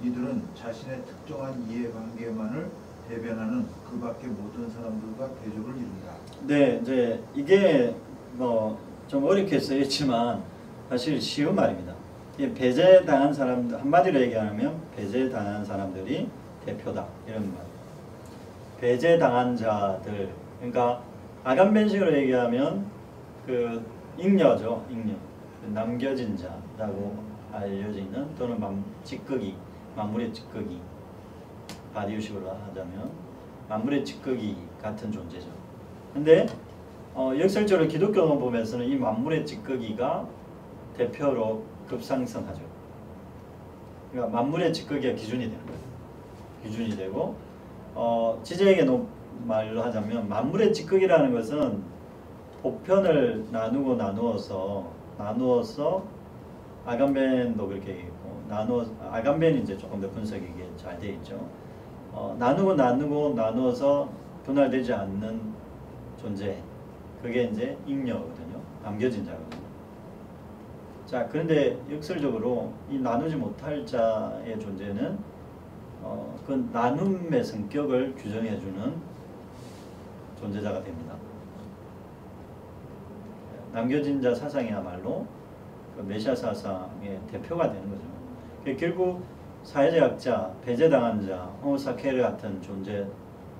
이들은 자신의 특정한 이해관계만을 대변하는 그 밖의 모든 사람들과 대조를 이룬다. 네, 이제 이게 뭐 좀 어렵게 쓰였지만 사실 쉬운 말입니다. 이 배제당한 사람들, 한마디로 얘기하면 배제당한 사람들이 대표다 이런 말. 배제당한 자들, 그러니까 아간변식으로 얘기하면 그 잉여죠, 잉여. 남겨진 자라고 알려지는 또는 찌꺼기, 만물의 찌꺼기, 바디우식으로 하자면 만물의 찌꺼기 같은 존재죠. 근데 역설적으로 기독교를 보면서는 이 만물의 찌꺼기가 대표로 급상승하죠. 그러니까 만물의 찌꺼기가 기준이 되는 거예요. 기준이 되고 지제에게 말로 하자면 만물의 찌꺼기라는 것은 보편을 나누어서 아간벤도 그렇게 얘기했고 아간벤이 이제 조금 더 분석이 잘 돼 있죠. 나누어서 분할되지 않는 존재, 그게 이제 잉여거든요. 남겨진 자거든요. 자, 그런데 역설적으로 이 나누지 못할 자의 존재는 그 나눔의 성격을 규정해주는 존재자가 됩니다. 남겨진 자 사상이야말로 그 메시아 사상의 대표가 되는 거죠. 결국 사회적 약자, 배제당한 자, 호모사케르 같은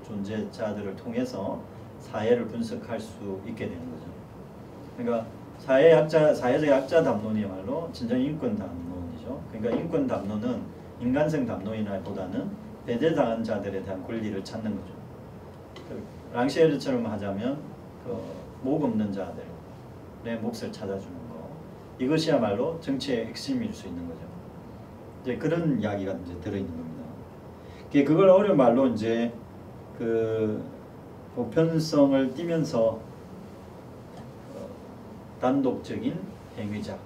존재자들을 통해서 사회를 분석할 수 있게 되는 거죠. 그러니까 사회적 약자 담론이야말로 진정 인권 담론이죠. 그러니까 인권 담론은 인간성 담론이라보다는 배제당한 자들에 대한 권리를 찾는 거죠. 랑시에르처럼 하자면 목 없는 자들의 몫을 찾아주는 거, 이것이야말로 정치의 핵심일 수 있는 거죠. 이제 그런 이야기가 이제 들어있는 겁니다. 그걸 어려운 말로 이제 그 보편성을 띠면서 단독적인 행위자,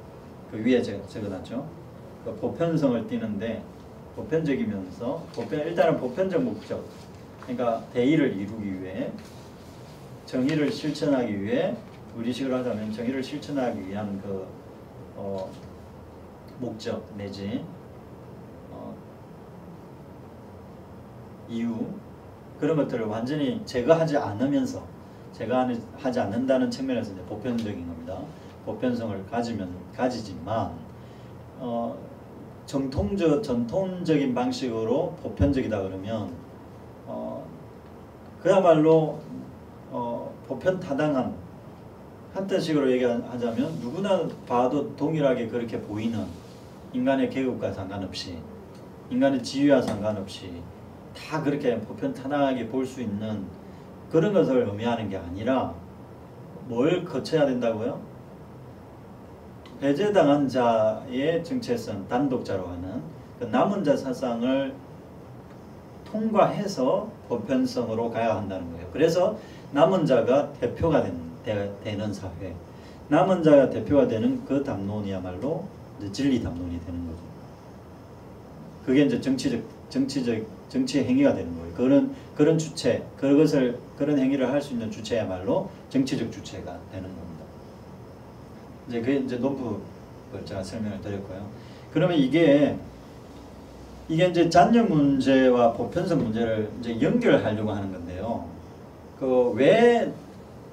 그 위에 제가 적어놨죠. 그 보편성을 띠는데 보편적이면서 일단은 보편적 목적, 그러니까 대의를 이루기 위해, 정의를 실천하기 위해, 우리식으로 하자면 정의를 실천하기 위한 그 목적 내지 이유, 그런 것들을 완전히 제거하지 않으면서, 제거하지 않는다는 측면에서 이제 보편적인 겁니다. 보편성을 가지지만 전통적인 방식으로 보편적이다 그러면 그야말로 보편 타당한, 한편식으로 얘기하자면 누구나 봐도 동일하게 그렇게 보이는, 인간의 계급과 상관없이, 인간의 지위와 상관없이 다 그렇게 보편 타당하게 볼 수 있는 그런 것을 의미하는 게 아니라 뭘 거쳐야 된다고요? 배제당한 자의 정체성, 단독자로 하는 그 남은 자 사상을 통과해서 보편성으로 가야 한다는 거예요. 그래서 남은 자가 대표가 되는 사회, 남은 자가 대표가 되는 그 담론이야말로 이제 진리 담론이 되는 거죠. 그게 이제 정치 행위가 되는 거예요. 그런 주체, 그런 행위를 할 수 있는 주체야말로 정치적 주체가 되는 겁니다. 이제 그게 이제 논법을 제가 설명을 드렸고요. 그러면 이게 이제 잔여 문제와 보편성 문제를 이제 연결하려고 하는 건데요. 왜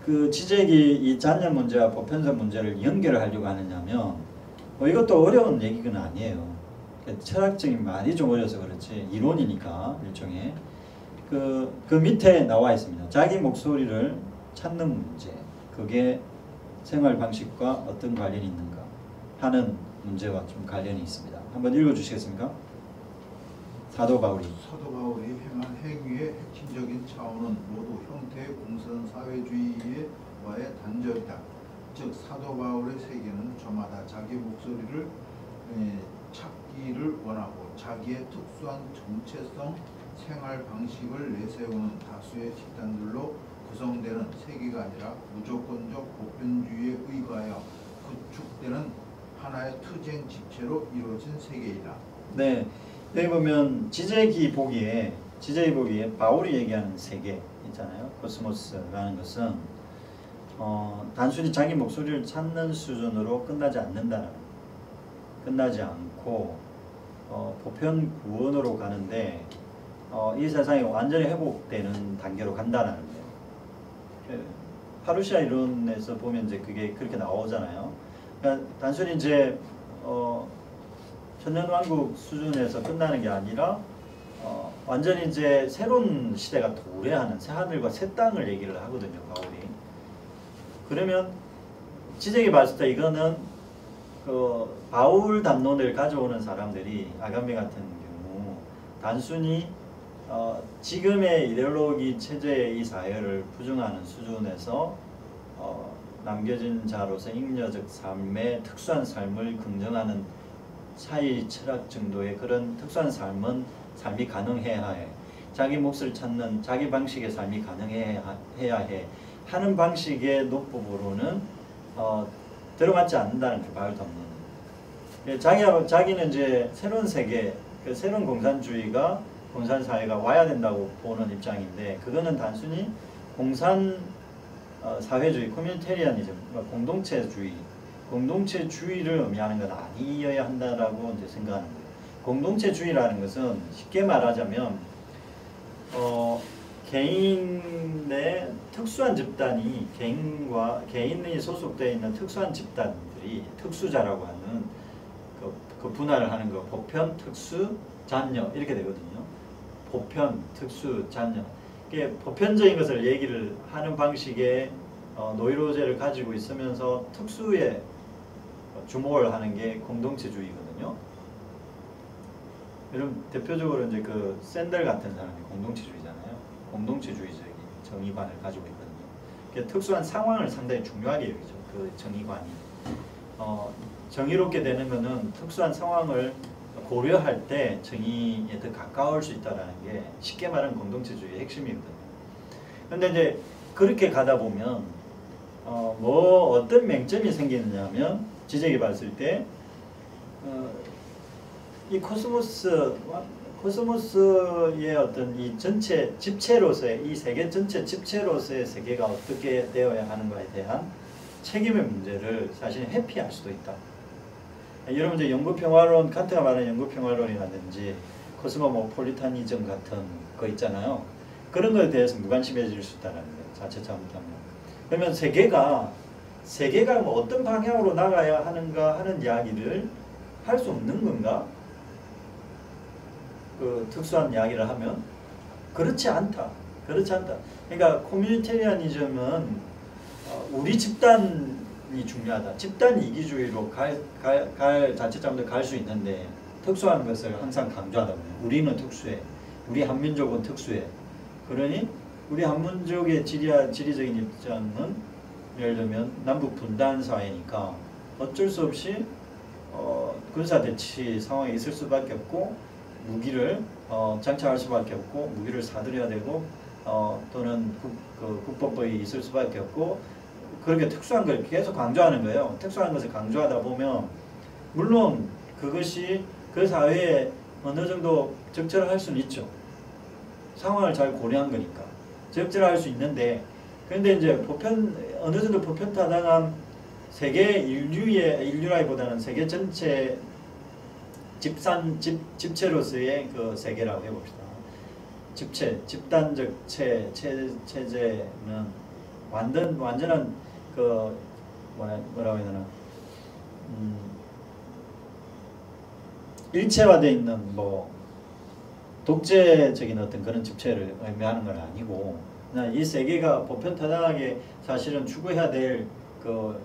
그 지적이 이 잔여 문제와 보편성 문제를 연결하려고 하느냐면 이것도 어려운 얘기는 아니에요. 철학적인 말이 좀 어려서 그렇지 이론이니까 일종의 그 밑에 나와 있습니다. 자기 목소리를 찾는 문제, 그게 생활 방식과 어떤 관련이 있는가 하는 문제와 좀 관련이 있습니다. 한번 읽어주시겠습니까? 사도 바울이 행한 행위의 핵심적인 차원은 모두 형태의 공산 사회주의와의 단절이다. 즉 사도 바울의 세계는 저마다 자기 목소리를 찾기를 원하고 자기의 특수한 정체성, 생활 방식을 내세우는 다수의 집단들로 구성되는 세계가 아니라 무조건적 보편주의에 의거하여 구축되는 하나의 투쟁 집체로 이루어진 세계이다. 네, 여기 보면 지제기 보기에 바울이 얘기하는 세계 있잖아요. 코스모스라는 것은 단순히 자기 목소리를 찾는 수준으로 끝나지 않고 보편 구원으로 가는데 이 세상이 완전히 회복되는 단계로 간다는 거예요. 파루시아 이론에서 보면 이제 그게 그렇게 나오잖아요. 그러니까 단순히 이제 천년왕국 수준에서 끝나는 게 아니라 완전히 이제 새로운 시대가 도래하는 새 하늘과 새 땅을 얘기를 하거든요, 바울이. 그러면 지적이 봤을 때 이거는 그 바울 담론을 가져오는 사람들이 아가메 같은 경우 단순히 지금의 이데올로기 체제의 이 사회를 부정하는 수준에서 남겨진 자로서 잉여적 삶의 특수한 삶을 긍정하는 사회 철학 정도의 그런 특수한 삶이 가능해야 해. 자기 몫을 찾는 자기 방식의 삶이 가능해야 해. 하는 방식의 노법으로는 들어맞지 않는다는 그 바울 담론. 자기는 이제 새로운 세계, 그 새로운 공산주의가 공산 사회가 와야 된다고 보는 입장인데 그거는 단순히 공산 사회주의, 커뮤니테리아니즘, 공동체주의를 의미하는 건 아니어야 한다라고 이제 생각하는 거예요. 공동체주의라는 것은 쉽게 말하자면 개인의 특수한 집단이 개인이 소속되어 있는 특수한 집단들이 특수자라고 하는 그 분할을 하는 거 보편, 특수, 잔여 이렇게 되거든요. 보편, 특수, 잔여. 이게 보편적인 것을 얘기를 하는 방식의 노이로제를 가지고 있으면서 특수에 주목을 하는 게 공동체주의거든요. 여러분 대표적으로 이제 그 샌들 같은 사람이 공동체주의잖아요. 공동체주의적인 정의관을 가지고 있거든요. 특수한 상황을 상당히 중요하게 여기죠. 그 정의관이 정의롭게 되는 것은 특수한 상황을 고려할 때 정의에 더 가까울 수 있다는 게 쉽게 말하면 공동체주의의 핵심이거든요. 그런데 이제 그렇게 가다 보면 어떤 맹점이 생기느냐면 지적이 봤을 때 이 코스모스의 어떤 이 전체 집체로서의 이 세계 전체 집체로서의 세계가 어떻게 되어야 하는가에 대한 책임의 문제를 사실 회피할 수도 있다. 여러분 이제 영구평화론, 칸트가 말하는 영구평화론이라든지 코스모폴리타니즘 같은 거 있잖아요. 그런 거에 대해서 무관심해질 수 있다는 거예요. 자칫 잘못하면. 그러면 세계가 뭐 어떤 방향으로 나가야 하는가 하는 이야기를 할 수 없는 건가? 그 특수한 이야기를 하면 그렇지 않다. 그러니까 커뮤니테리아니즘은 우리 집단이 중요하다. 집단 이기주의로 자칫 잘못하면 갈 수 있는데 특수한 것을 항상 강조하다 보면 우리는 특수해. 우리 한민족은 특수해. 그러니 우리 한민족의 지리적인 입장은 예를 들면 남북 분단 사회니까 어쩔 수 없이 군사대치 상황이 있을 수밖에 없고 무기를 장착할 수밖에 없고 무기를 사들여야 되고 또는 국법법이 있을 수밖에 없고 그렇게 특수한 걸 계속 강조하는 거예요. 특수한 것을 강조하다 보면 물론 그것이 그 사회에 어느 정도 적절할 수는 있죠. 상황을 잘 고려한 거니까 적절할 수 있는데 그런데 이제 어느 정도 보편타당한 세계 인류라기보다는 세계 전체 집체로서의 그 세계라고 해봅시다. 집단적 체제는 완전한 그 뭐라고 해야 되나 일체화되어 있는 뭐 독재적인 어떤 그런 집체를 의미하는 건 아니고 그냥 이 세계가 보편타당하게 사실은 추구해야 될 그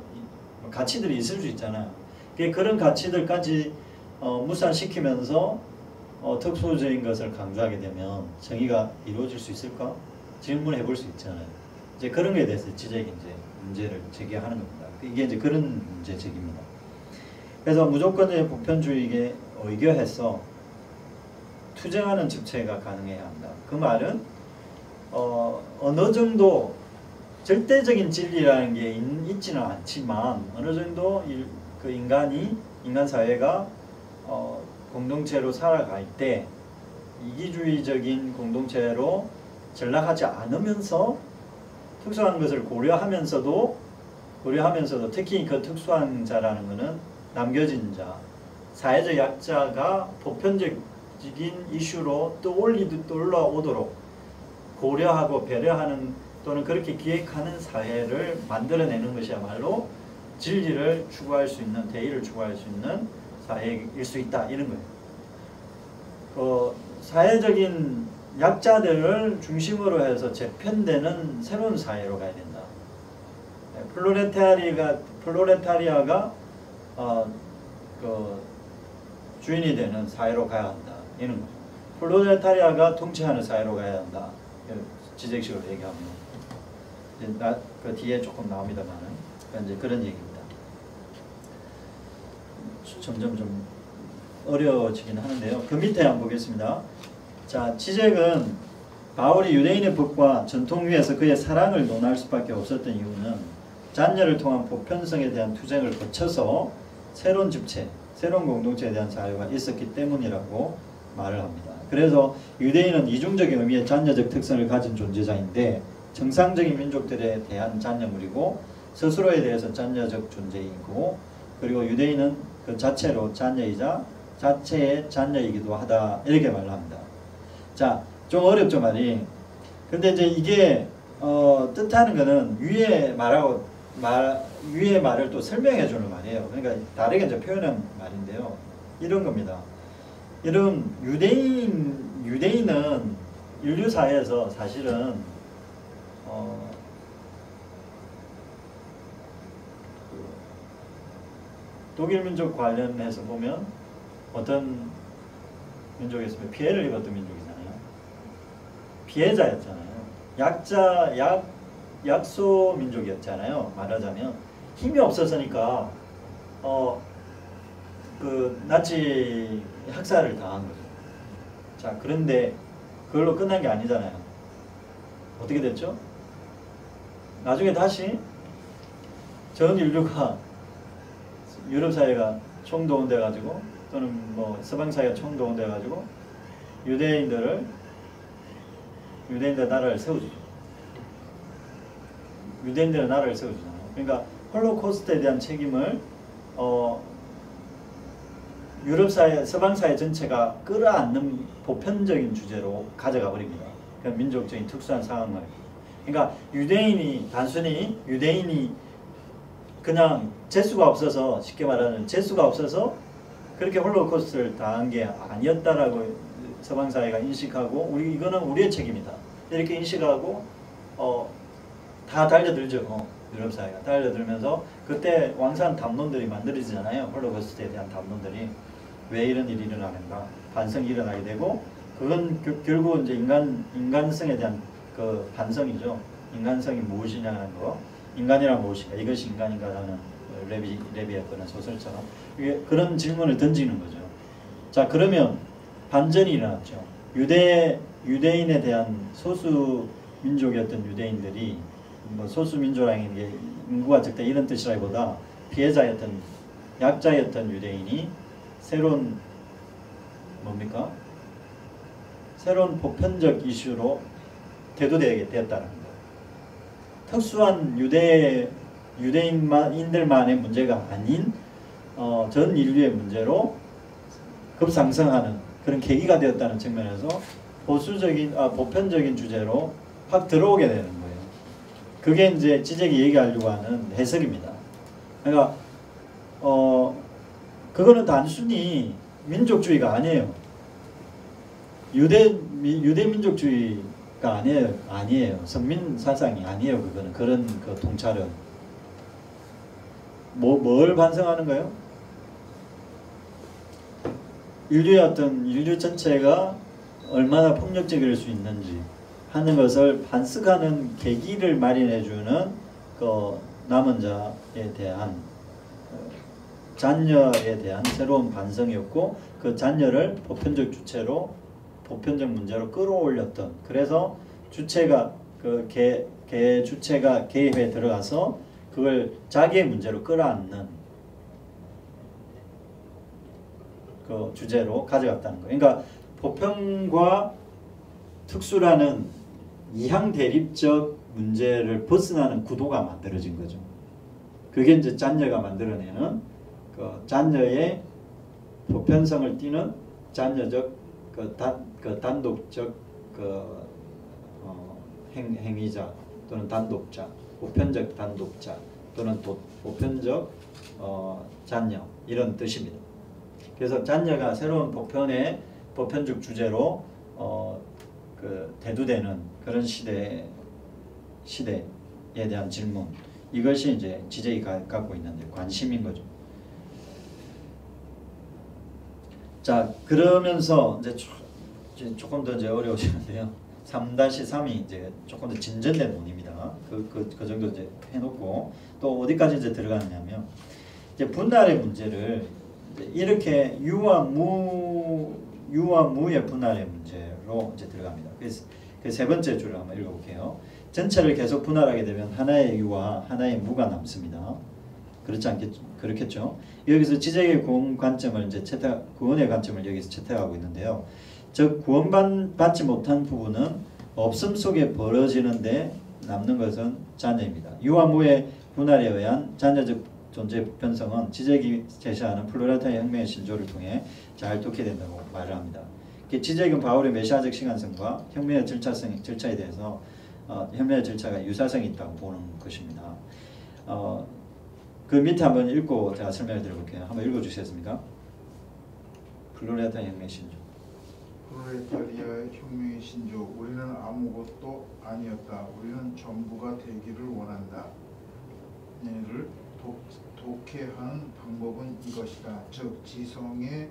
가치들이 있을 수 있잖아요. 그런 가치들까지 무산시키면서 특수적인 것을 강조하게 되면 정의가 이루어질 수 있을까? 질문해 볼 수 있잖아요. 이제 그런 거에 대해서 지적이 이제 문제를 제기하는 겁니다. 이게 이제 그런 문제 제기입니다. 그래서 무조건적인 보편주의에 의거해서 투쟁하는 집체가 가능해야 한다. 그 말은 어느 정도 절대적인 진리라는 게 있지는 않지만 어느 정도 그 인간 사회가 공동체로 살아갈 때 이기주의적인 공동체로 전락하지 않으면서 특수한 것을 고려하면서도 특히 그 특수한 자라는 것은 남겨진 자, 사회적 약자가 보편적인 이슈로 떠올라오도록 고려하고 배려하는 또는 그렇게 기획하는 사회를 만들어내는 것이야말로 진리를 추구할 수 있는, 대의를 추구할 수 있는 사회일 수 있다, 이런 거예요. 사회적인 약자들을 중심으로 해서 재편되는 새로운 사회로 가야 된다. 플로레타리아가 주인이 되는 사회로 가야 한다, 이런 거죠. 플로레타리아가 통치하는 사회로 가야 한다, 지적식으로 얘기하면 그 뒤에 조금 나옵니다만은 이제 그런 얘기입니다. 점점 좀 어려워지긴 하는데요. 그 밑에 한번 보겠습니다. 자, 지적은 바울이 유대인의 법과 전통 위에서 그의 사랑을 논할 수밖에 없었던 이유는 잔여를 통한 보편성에 대한 투쟁을 거쳐서 새로운 집체, 새로운 공동체에 대한 자유가 있었기 때문이라고 말을 합니다. 그래서 유대인은 이중적인 의미의 잔여적 특성을 가진 존재자인데 정상적인 민족들에 대한 잔여물이고 스스로에 대해서 잔여적 존재이고, 그리고 유대인은 그 자체로 잔여이자 자체의 잔여이기도 하다, 이렇게 말을 합니다. 자, 좀 어렵죠, 말이. 근데 이제 이게 뜻하는 거는 위에 말을 또 설명해 주는 말이에요. 그러니까 다르게 이제 표현한 말인데요. 이런 겁니다. 여러분, 유대인은 인류 사회에서 사실은 독일 민족 관련해서 보면 어떤 민족이었으면 피해를 입었던 민족이잖아요. 피해자였잖아요. 약소 민족이었잖아요. 말하자면 힘이 없었으니까 그 나치 학살을 당한 거죠. 자, 그런데 그걸로 끝난 게 아니잖아요. 어떻게 됐죠? 나중에 다시 전 인류가 유럽 사회가 총동원돼 가지고, 또는 뭐 서방 사회가 총동원돼 가지고 유대인들 나라를 세우죠. 유대인들의 나라를 세우잖아요. 그러니까 홀로코스트에 대한 책임을 유럽 사회, 서방 사회 전체가 끌어안는 보편적인 주제로 가져가 버립니다. 그러니까 민족적인 특수한 상황을. 그러니까 단순히 유대인이 그냥 재수가 없어서, 쉽게 말하는 재수가 없어서 그렇게 홀로코스트를 당한 게 아니었다라고 서방 사회가 인식하고, 이거는 우리의 책임이다, 이렇게 인식하고 다 달려들죠. 유럽 사회가 달려들면서 그때 왕성한 담론들이 만들어지잖아요. 홀로코스트에 대한 담론들이. 왜 이런 일이 일어나는가, 반성이 일어나게 되고, 그건 결국 이제 인간성에 대한 그 반성이죠. 인간성이 무엇이냐는 거, 인간이란 무엇인가, 이것이 인간인가라는 레비의 그런 소설처럼 그런 질문을 던지는 거죠. 자, 그러면 반전이 일어났죠. 유대인에 대한 소수 민족이었던 유대인들이, 뭐 소수 민족이라는 게 인구가 적다 이런 뜻이라기보다 피해자였던, 약자였던 유대인이 새로운 뭡니까? 새로운 보편적 이슈로 대두되게 되었다는 거. 특수한 유대인들만의 문제가 아닌 전 인류의 문제로 급상승하는 그런 계기가 되었다는 측면에서 보편적인 주제로 확 들어오게 되는 거예요. 그게 이제 지적이 얘기하려고 하는 해석입니다. 그러니까 그거는 단순히 민족주의가 아니에요. 유대민족주의가 아니에요. 선민 사상이 아니에요. 그거는 그런 그 통찰은 뭘 반성하는 거예요? 인류 전체가 얼마나 폭력적일 수 있는지 하는 것을 반성하는 계기를 마련해주는 그 남은 자에 대한 잔여에 대한 새로운 반성이었고, 그 잔여를 보편적 주체로, 보편적 문제로 끌어올렸던, 그래서 주체가 주체가 개입에 들어가서 그걸 자기의 문제로 끌어안는 그 주제로 가져갔다는 거예요. 그러니까 보편과 특수라는 이항 대립적 문제를 벗어나는 구도가 만들어진 거죠. 그게 이제 잔여가 만들어내는 그 잔여의 보편성을 띠는 잔여적 단독적 행위자 또는 단독자, 보편적 단독자 또는 보편적 잔여 이런 뜻입니다. 그래서 잔여가 새로운 보편적 주제로 대두되는 그런 시대에 대한 질문, 이것이 이제 지적이 갖고 있는 관심인 거죠. 자, 그러면서 이제 조금 더 이제 어려워지는데요. 3-3이 이제 조금 더 진전된 논입니다. 그 정도 이제 해놓고 또 어디까지 이제 들어가느냐면 이제 분할의 문제를 이제 이렇게 유와 무의 분할의 문제로 이제 들어갑니다. 그래서 그 세 번째 줄을 한번 읽어볼게요. 전체를 계속 분할하게 되면 하나의 유와 하나의 무가 남습니다. 그렇겠죠. 여기서 지적의 구원 관점을 이제 구원의 관점을 여기서 채택하고 있는데요. 즉 구원받지 못한 부분은 없음 속에 벌어지는데 남는 것은 잔여입니다. 유와 무의 분할에 의한 잔여적 존재 보편성은 지적이 제시하는 플로레타의 혁명의 신조를 통해 잘 독해된다고 말을 합니다. 지적은 바울의 메시아적 시간성과 혁명의 절차에 대해서 혁명의 절차가 유사성이 있다고 보는 것입니다. 그 밑에 한번 읽고 제가 설명을 드려볼게요. 한번 읽어주시겠습니까? 플로레타 혁명의 신조. 프롤레타리아의 혁명의 신조. 우리는 아무것도 아니었다. 우리는 전부가 되기를 원한다. 얘를 독해하는 방법은 이것이다. 즉 지성의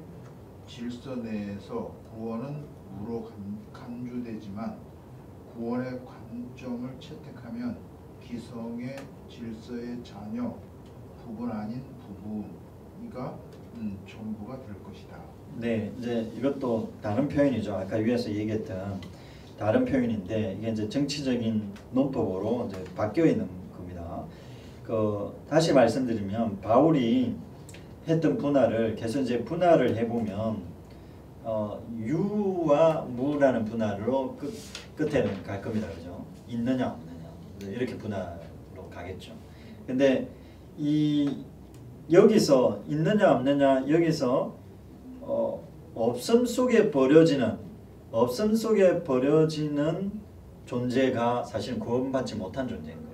질서 내에서 구원은 무로 간주되지만 구원의 관점을 채택하면 기성의 질서의 자녀 부분 아닌 부분이가 전부가 될 것이다. 네, 이제 이것도 다른 표현이죠. 아까 위에서 얘기했던 다른 표현인데 이게 이제 정치적인 논법으로 이제 바뀌어 있는 겁니다. 다시 말씀드리면 바울이 했던 분할을 계속 이제 분할을 해보면 유와 무라는 분할로 끝에는 갈 겁니다. 그죠? 있느냐 없느냐 이렇게 분할로 가겠죠. 근데 여기서 있느냐 없느냐 여기서 없음 속에 버려지는 존재가 사실 구원받지 못한 존재인 거예요.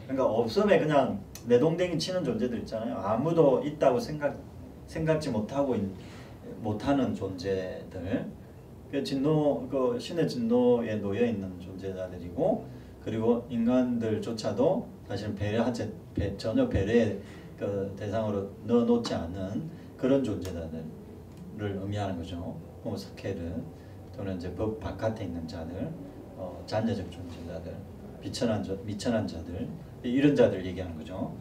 그러니까 없음에 그냥 내동댕이 치는 존재들 있잖아요. 아무도 있다고 생각지 못하는 존재들. 신의 진노에 놓여 있는 존재자들이고, 그리고 인간들조차도 사실 전혀 배려의 대상으로 넣어놓지 않는 그런 존재자들을 의미하는 거죠. 호모사케르 또는 이제 법 바깥에 있는 자들, 잔여적 존재자들, 미천한 자들, 이런 자들 얘기하는 거죠.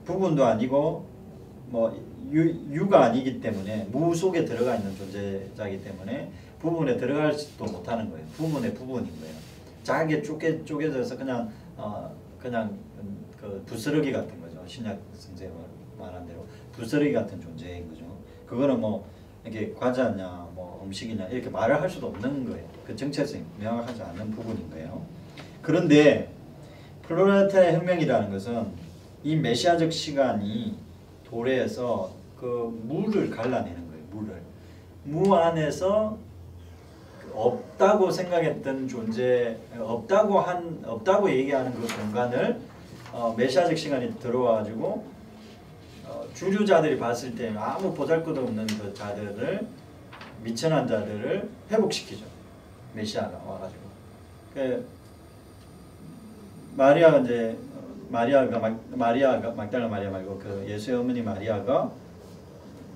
부분도 아니고 유가 아니기 때문에 무 속에 들어가 있는 존재자이기 때문에 부분에 들어가지도 못하는 거예요. 부분의 부분인 거예요. 작게 쪼개져서 그냥 그 부스러기 같은 거죠. 신약 성경에 말한 대로 부스러기 같은 존재인 거죠. 그거는 이게 과자냐 음식이냐 이렇게 말을 할 수도 없는 거예요. 그 정체성이 명확하지 않은 부분인 거예요. 그런데 플로레타의 혁명이라는 것은 이 메시아적 시간이 도래해서 그 무를 갈라내는 거예요. 무 안에서 없다고 생각했던 존재, 없다고 얘기하는 그 공간을 메시아적 시간이 들어와가지고 주류자들이 봤을 때 아무 보잘것없는 그 자들을, 미천한 자들을 회복시키죠. 메시아가 와가지고. 마리아가 막달라 마리아 말고 그 예수의 어머니 마리아가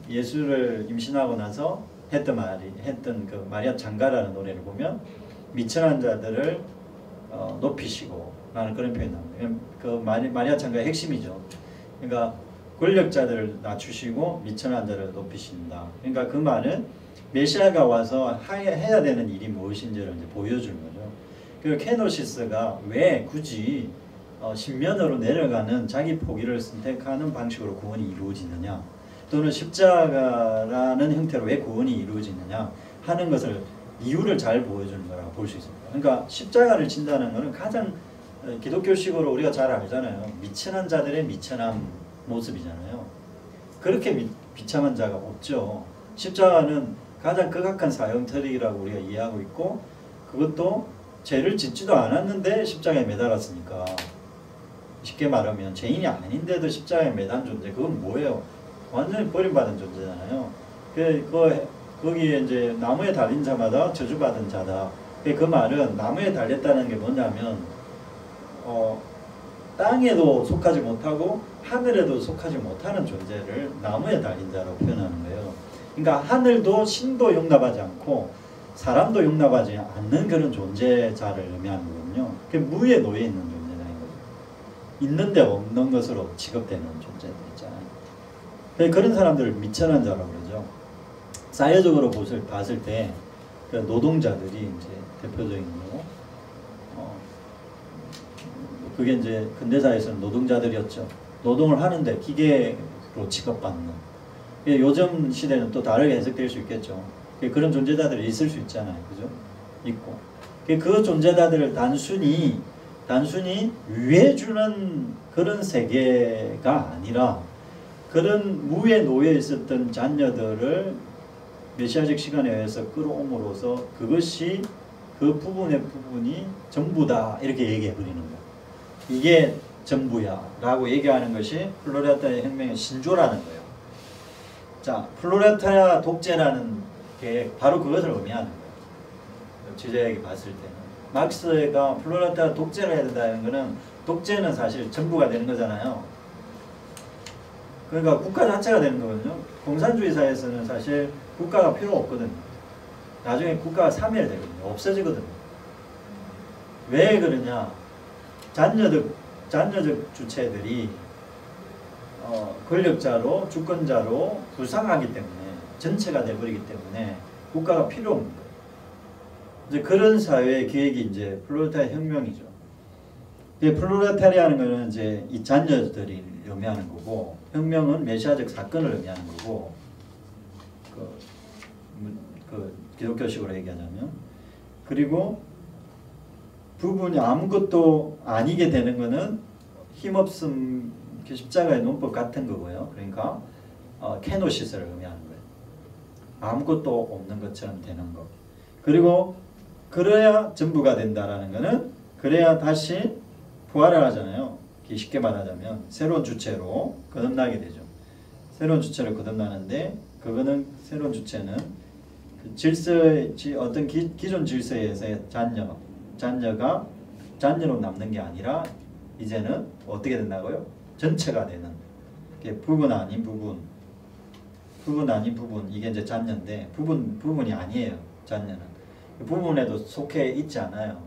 예수를 임신하고 나서 했던 그 마리아 장가라는 노래를 보면 미천한 자들을 높이시고 라는 그런 표현이 나옵니다. 그 마리아 장가의 핵심이죠. 그러니까 권력자들을 낮추시고 미천한 자를 높이신다. 그러니까 그 말은 메시아가 와서 해야 되는 일이 무엇인지를 이제 보여주는 거죠. 그 케노시스가 왜 굳이 신면으로 내려가는 자기 포기를 선택하는 방식으로 구원이 이루어지느냐, 또는 십자가라는 형태로 왜 구원이 이루어지느냐 하는 것을 이유를 잘 보여주는 거라고 볼 수 있습니다. 그러니까 십자가를 진다는 것은 가장 기독교식으로 우리가 잘 알잖아요. 미천한 자들의 미천한 모습이잖아요. 그렇게 비참한 자가 없죠. 십자가는 가장 극악한 사형터리라고 우리가 이해하고 있고, 그것도 죄를 짓지도 않았는데 십자가에 매달았으니까, 쉽게 말하면 죄인이 아닌데도 십자가에 매단 존재, 그건 뭐예요? 완전히 버림받은 존재잖아요. 거기에 이제 나무에 달린 자마다 저주받은 자다. 그 말은 나무에 달렸다는 게 뭐냐면 땅에도 속하지 못하고 하늘에도 속하지 못하는 존재를 나무에 달린 자라고 표현하는 거예요. 그러니까 하늘도 신도 용납하지 않고 사람도 용납하지 않는 그런 존재자를 의미하는 거거든요. 그게 무에 놓여 있는 존재라는 거죠. 있는데 없는 것으로 취급되는 존재들 있잖아요. 그런 사람들을 미천한 자라고 그러죠. 사회적으로 봤을 때 그 노동자들이 이제 대표적인 거, 그게 이제 근대사에서는 노동자들이었죠. 노동을 하는데 기계로 취급받는. 요즘 시대는 또 다르게 해석될 수 있겠죠. 그런 존재자들이 있을 수 있잖아요, 그죠? 있고. 그 존재자들을 단순히 위해주는 그런 세계가 아니라, 그런 무에 놓여 있었던 자녀들을 메시아적 시간에 의해서 끌어옴으로써 그것이 그 부분이 전부다, 이렇게 얘기해 버리는 거예요. 이게 전부야 라고 얘기하는 것이 플로레타의 혁명의 신조라는 거예요. 자, 플로레타야 독재라는 게 바로 그것을 의미하는 거예요. 주제에게 봤을 때는 막스가 플로레타야 독재를 해야 된다는 것은, 독재는 사실 전부가 되는 거잖아요. 그러니까 국가 자체가 되는 거거든요. 공산주의 사회에서는 사실 국가가 필요 없거든요. 나중에 국가가 사멸되거든요. 없어지거든요. 왜 그러냐? 잔여적 주체들이 권력자로, 주권자로 부상하기 때문에, 전체가 돼버리기 때문에 국가가 필요 없는 거예요. 이제 그런 사회의 기획이 이제 플로레타리아 혁명이죠. 플로레타리아는 거는 이제 이 잔여들이 의미하는 거고, 혁명은 메시아적 사건을 의미하는 거고, 그 기독교식으로 얘기하자면, 그리고 부분이 아무것도 아니게 되는 거는 힘없음, 십자가의 논법 같은 거고요. 그러니까 케노시스를 의미하는 거예요. 아무것도 없는 것처럼 되는 거. 그리고 그래야 전부가 된다라는 거는, 그래야 다시 부활을 하잖아요. 쉽게 말하자면 새로운 주체로 거듭나게 되죠. 새로운 주체로 거듭나는데, 그거는 새로운 주체는 그 어떤 기존 질서에서의 잔여가 잔여로 남는 게 아니라, 이제는 어떻게 된다고요? 전체가 되는, 부분 아닌 부분, 이게 이제 잔여인데, 부분이 아니에요. 잔여는 부분에도 속해 있지 않아요.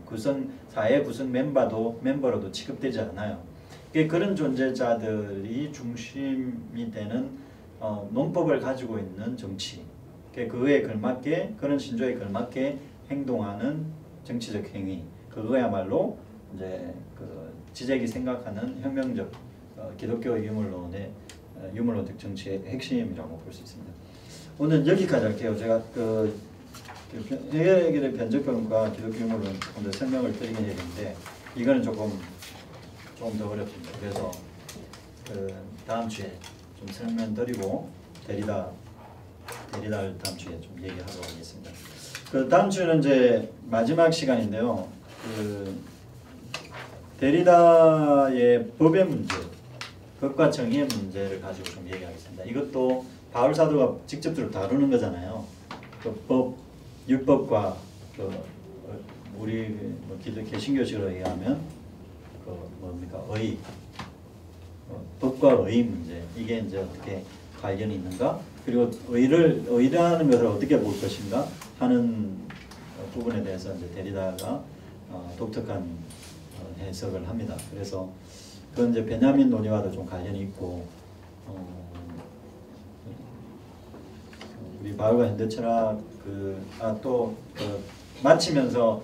사회 구성 멤버로도 취급되지 않아요. 그런 존재자들이 중심이 되는 논법을 가지고 있는 정치, 그거에 걸맞게, 그런 신조에 걸맞게 행동하는 정치적 행위, 그거야말로 이제 그 지적이 생각하는 혁명적 기독교 유물론적 정치의 핵심이라고 볼 수 있습니다. 오늘 여기까지 할게요. 제가 해결의 변적론과 기독교 유물론 오늘 설명을 드리긴 했는데, 이거는 조금 더 어렵습니다. 그래서 다음 주에 좀 설명드리고 데리다를 다음 주에 좀 얘기하도록 하겠습니다. 다음 주는 이제 마지막 시간인데요. 데리다의 법의 문제, 법과 정의의 문제를 가지고 좀 얘기하겠습니다. 이것도 바울 사도가 직접적으로 다루는 거잖아요. 율법과 우리 개신교식으로 얘기하면 의, 법과 의 문제, 이게 이제 어떻게 관련이 있는가, 그리고 의라는 것을 어떻게 볼 것인가 하는 부분에 대해서 이제 데리다가 독특한 해석을 합니다. 그래서 그건 이제 베냐민 논의와도 좀 관련이 있고, 우리 바울과 현대 철학 또 마치면서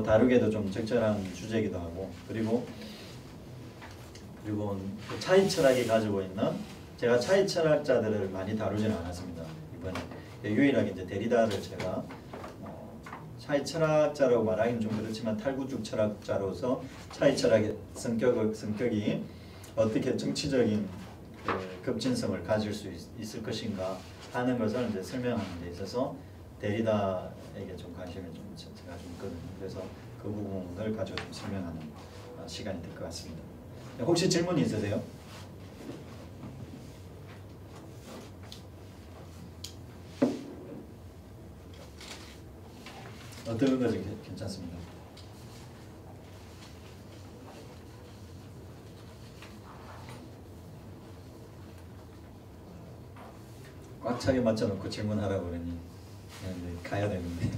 다루기에도 좀 적절한 주제이기도 하고, 그리고 차이 철학이 가지고 있는, 제가 차이 철학자들을 많이 다루지는 않았습니다. 이번에 유일하게 이제 데리다를 제가 차이 철학자라고 말하기는 좀 그렇지만, 탈구적 철학자로서 차이 철학의 성격이 어떻게 정치적인 급진성을 가질 수 있을 것인가 하는 것을 이제 설명하는 데 있어서 데리다에게 좀 관심이 제가 좀 있거든요. 그래서 그 부분을 가지고 좀 설명하는 시간이 될 것 같습니다. 혹시 질문이 있으세요? 어떤 것이 괜찮습니다. 꽉 차게 맞춰놓고 질문하라고 그러니 네, 가야 되는데.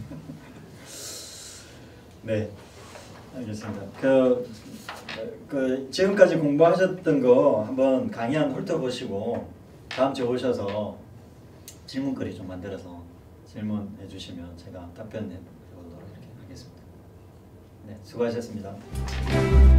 네, 알겠습니다. 그 지금까지 공부하셨던 거 한번 강의 한 훑어보시고 다음 주에 오셔서 질문거리 좀 만들어서 질문해 주시면 제가 답변해 보도록 이렇게 하겠습니다. 네, 수고하셨습니다.